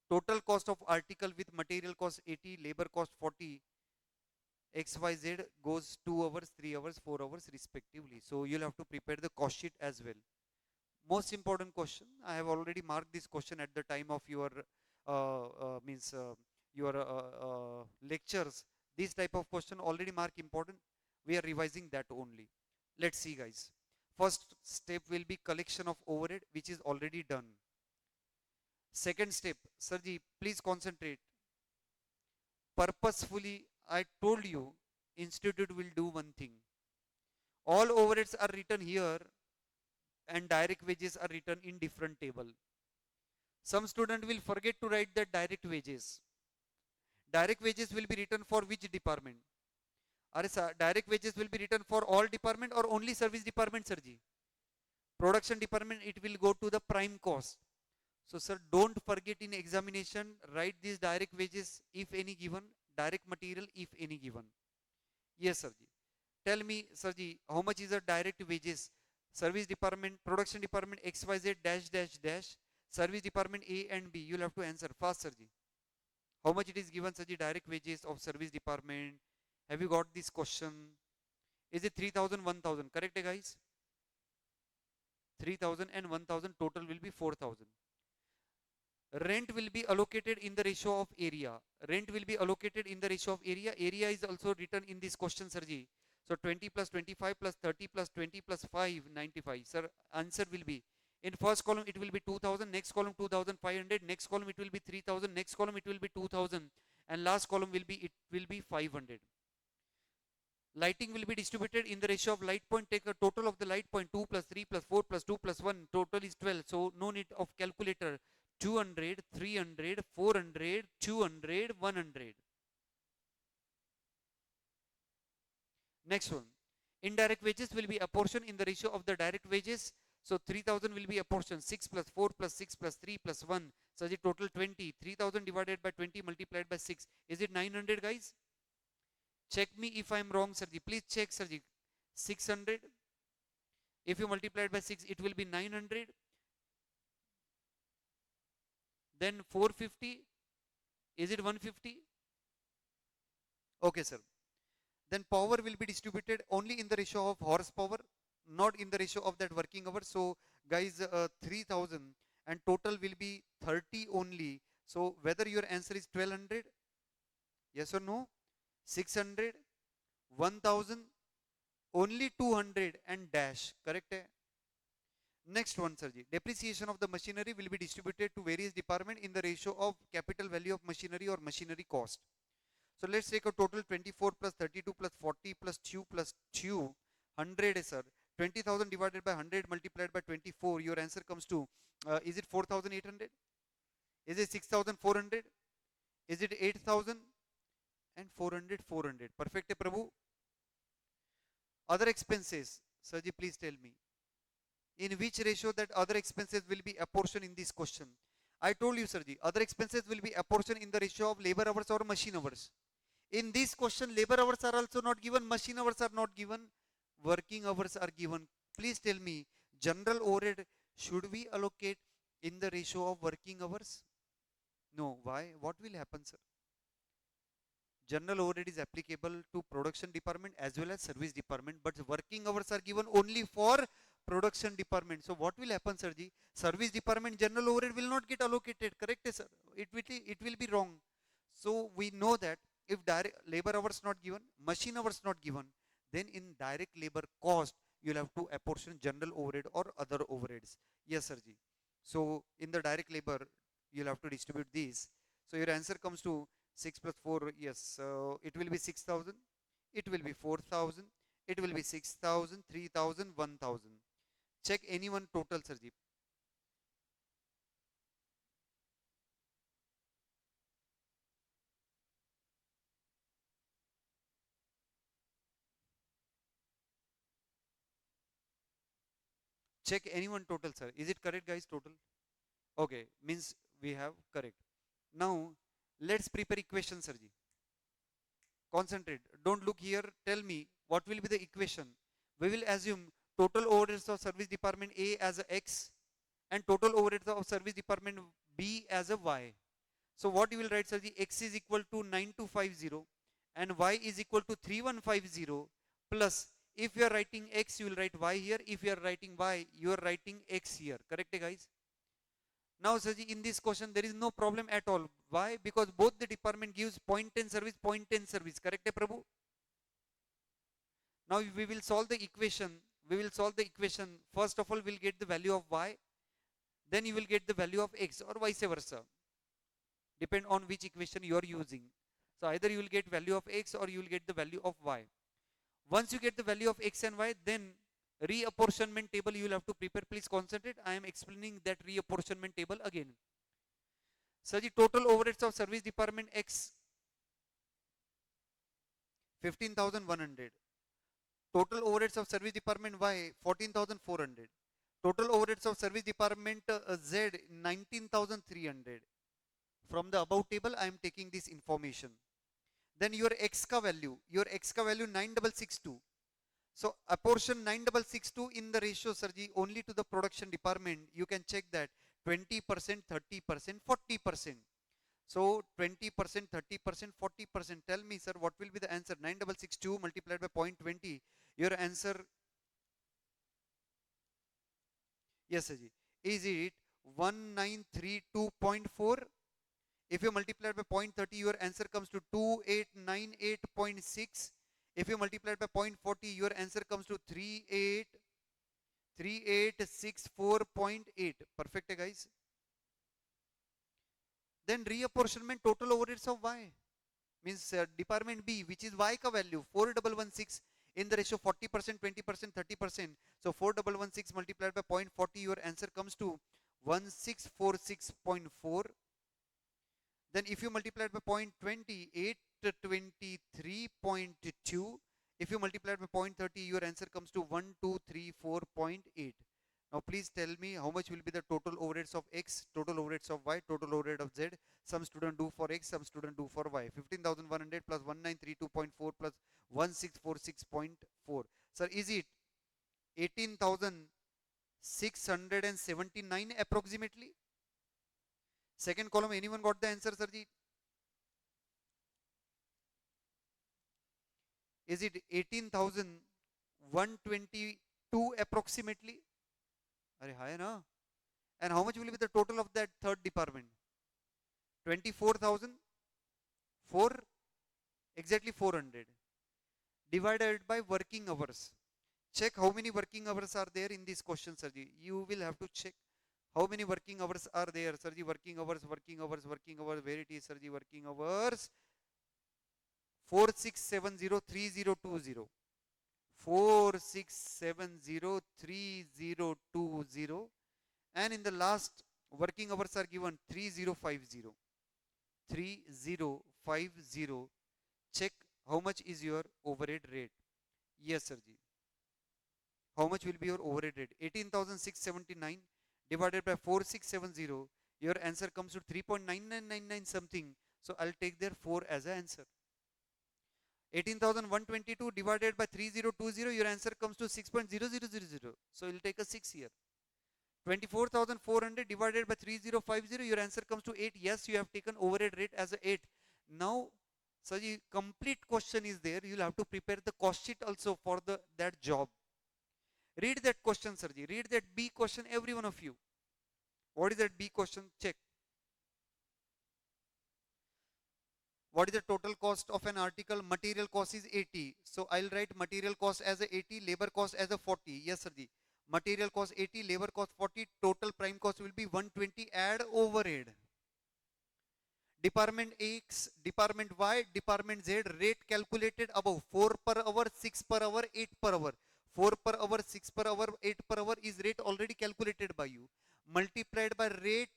total cost of article with material cost 80, labor cost 40, XYZ goes 2 hours, 3 hours, 4 hours respectively. So you'll have to prepare the cost sheet as well. Most important question, I have already marked this question at the time of your your lectures. This type of question already mark important. We are revising that only. Let's see, guys. First step will be collection of overhead, which is already done. Second step, Sarji, please concentrate. Purposefully, I told you, institute will do one thing. All overheads are written here and direct wages are written in different table. Some student will forget to write the direct wages. Direct wages will be written for which department? Direct wages will be written for all department or only service department, Sirji? Production department, it will go to the prime cost. So sir, don't forget in examination, write these direct wages if any given, direct material if any given. Yes, Sirji. Tell me, Sirji, how much is the direct wages? Service department, production department, XYZ dash dash dash, service department A and B. You'll have to answer fast, Sirji. How much it is given, Sirji, direct wages of service department? Have you got this question? Is it 3000, 1000? Correct, guys? 3000 and 1000 total will be 4000. Rent will be allocated in the ratio of area. Rent will be allocated in the ratio of area. Area is also written in this question, Sirji. So 20 plus 25 plus 30 plus 20 plus 5, 95. Sir, answer will be, in first column it will be 2000, next column 2500, next column it will be 3000, next column it will be 2000, and last column will be 500. Lighting will be distributed in the ratio of light point. Take a total of the light point, 2 plus 3 plus 4 plus 2 plus 1, total is 12. So no need of calculator. 200, 300, 400, 200, 100. Next one. Indirect wages will be apportioned in the ratio of the direct wages. So 3000 will be apportioned. 6 plus 4 plus 6 plus 3 plus 1. So the total 20. 3000 divided by 20 multiplied by 6. Is it 900, guys? Check me if I am wrong, Sirji. Please check, Sirji. 600. If you multiply it by 6, it will be 900. Then 450. Is it 150? Okay, sir. Then power will be distributed only in the ratio of horsepower, not in the ratio of that working hour. So guys, 3000 and total will be 30 only. So whether your answer is 1200, yes or no, 600, 1000, only 200 and dash, correct? Next one, Sirji. Depreciation of the machinery will be distributed to various departments in the ratio of capital value of machinery or machinery cost. So let's take a total 24 plus 32 plus 40 plus 2 plus 2, 100, sir. 20,000 divided by 100 multiplied by 24, your answer comes to, is it 4,800? Is it 6,400? Is it 8,000? And 400, 400. Perfect, Prabhu? Other expenses, Sirji, please tell me. In which ratio that other expenses will be apportioned in this question? I told you, Sirji, other expenses will be apportioned in the ratio of labor hours or machine hours. In this question, labor hours are also not given, machine hours are not given, working hours are given. Please tell me, general overhead, should we allocate in the ratio of working hours? No. Why? What will happen, sir? General overhead is applicable to production department as well as service department, but working hours are given only for production department. So what will happen, Sirji? Service department general overhead will not get allocated, correct, sir? It will be wrong. So we know that if direct labor hours not given, machine hours not given, then in direct labor cost, you'll have to apportion general overhead or other overheads. Yes, Sirji. So in the direct labor, you'll have to distribute these. So your answer comes to 6 plus 4, yes, so it will be 6,000, it will be 4,000, it will be 6,000, 3,000, 1,000. Check anyone total, Sirji. Check anyone total, sir. Is it correct, guys? Total? Okay, means we have correct. Now, let's prepare equation, Sirji. Concentrate. Don't look here. Tell me what will be the equation. We will assume total overheads of service department A as a X and total overheads of service department B as a Y. So what you will write, Sirji? X is equal to 9250 and Y is equal to 3150 plus, if you are writing X, you will write Y here. If you are writing Y, you are writing X here. Correct, guys? Now, Saji, in this question, there is no problem at all. Why? Because both the department gives 0.10 service, 0.10 service. Correct, Prabhu? Now, we will solve the equation. We will solve the equation. First of all, we'll get the value of Y. Then you will get the value of X or vice versa. Depend on which equation you are using. So, either you will get value of X or you will get the value of Y. Once you get the value of X and Y, then reapportionment table you will have to prepare. Please concentrate. I am explaining that reapportionment table again. So the total overheads of service department X 15,100. Total overheads of service department Y 14,400. Total overheads of service department Z 19,300. From the above table I am taking this information. Then your X ka value 9662. So apportion 9662 in the ratio, Sirji, only to the production department. You can check that 20%, 30%, 40%. So 20%, 30%, 40%. Tell me, sir, what will be the answer? 9662 multiplied by 0.20. Your answer, yes, Sirji. Is it 1932.4? If you multiply by 0.30, your answer comes to 2898.6. If you multiply by 0.40, your answer comes to 3864.8. Perfect, guys. Then reapportionment total overheads of Y means department B, which is Y ka value 4116 in the ratio 40%, 20%, 30%. So 4116 multiplied by 0.40, your answer comes to 1646.4. Then if you multiply it by 0.20, 823.2. If you multiply it by 0.30, your answer comes to 1234.8. Now please tell me how much will be the total overheads of X, total overheads of Y, total overhead of Z. Some student do for X, some student do for Y. 15,100 plus 1932.4 plus 1646.4. Sir, is it 18,679 approximately? Second column, anyone got the answer, Sirji? Is it 18,122 approximately? Are high, na? And how much will be the total of that third department? 24,000? 4? Exactly 400. Divided by working hours. Check how many working hours are there in this question, Sirji. You will have to check. How many working hours are there, Sirji? Working hours, working hours, working hours. Where it is, Sirji? Working hours. 46703020. 46703020. And in the last, working hours are given 3050. 3050. Check how much is your overhead rate. Yes, Sirji. How much will be your overhead rate? 18,679 divided by 4670, your answer comes to 3.9999 something. So I'll take there 4 as an answer. 18,122 divided by 3020, your answer comes to 6.0000. So you'll take a 6 here. 24,400 divided by 3050, your answer comes to 8. Yes, you have taken overhead rate as a 8. Now, so the complete question is there. You'll have to prepare the cost sheet also for that job. Read that question, Sirji. Read that B question, every one of you. What is that B question? Check. What is the total cost of an article? Material cost is 80. So I'll write material cost as a 80, labor cost as a 40. Yes, sir ji. Material cost 80, labor cost 40, total prime cost will be 120, add overhead. Department X, Department Y, Department Z, rate calculated above 4 per hour, 6 per hour, 8 per hour. 4 per hour, 6 per hour, 8 per hour is rate already calculated by you. Multiplied by rate,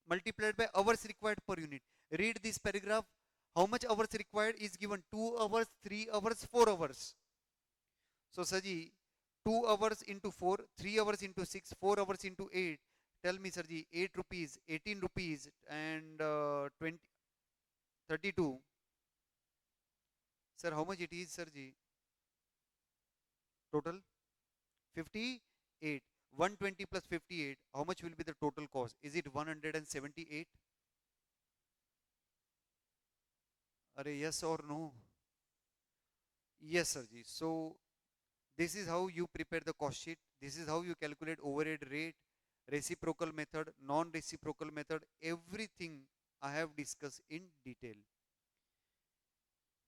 multiplied by hours required per unit. Read this paragraph. How much hours required is given? 2 hours, 3 hours, 4 hours. So Saji, 2 hours into 4, 3 hours into 6, 4 hours into 8. Tell me Sarji, 8 rupees, 18 rupees and 20, 32. Sir, how much it is Sarji? Total? 58. 120 plus 58. How much will be the total cost? Is it 178? Are yes or no? Yes, Sarji. So this is how you prepare the cost sheet. This is how you calculate overhead rate, reciprocal method, non-reciprocal method. Everything I have discussed in detail.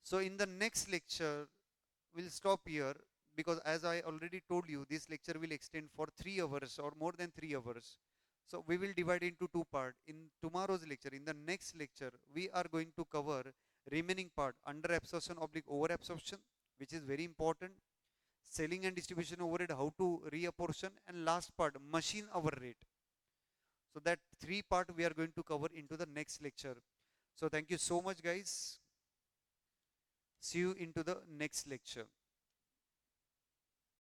So in the next lecture, we'll stop here because as I already told you, this lecture will extend for 3 hours or more than 3 hours. So we will divide into two parts. In tomorrow's lecture, in the next lecture, we are going to cover remaining part, under absorption oblique over absorption, which is very important. Selling and distribution overhead, how to reapportion, and last part, machine hour rate. So that three part we are going to cover into the next lecture. So thank you so much guys. See you into the next lecture.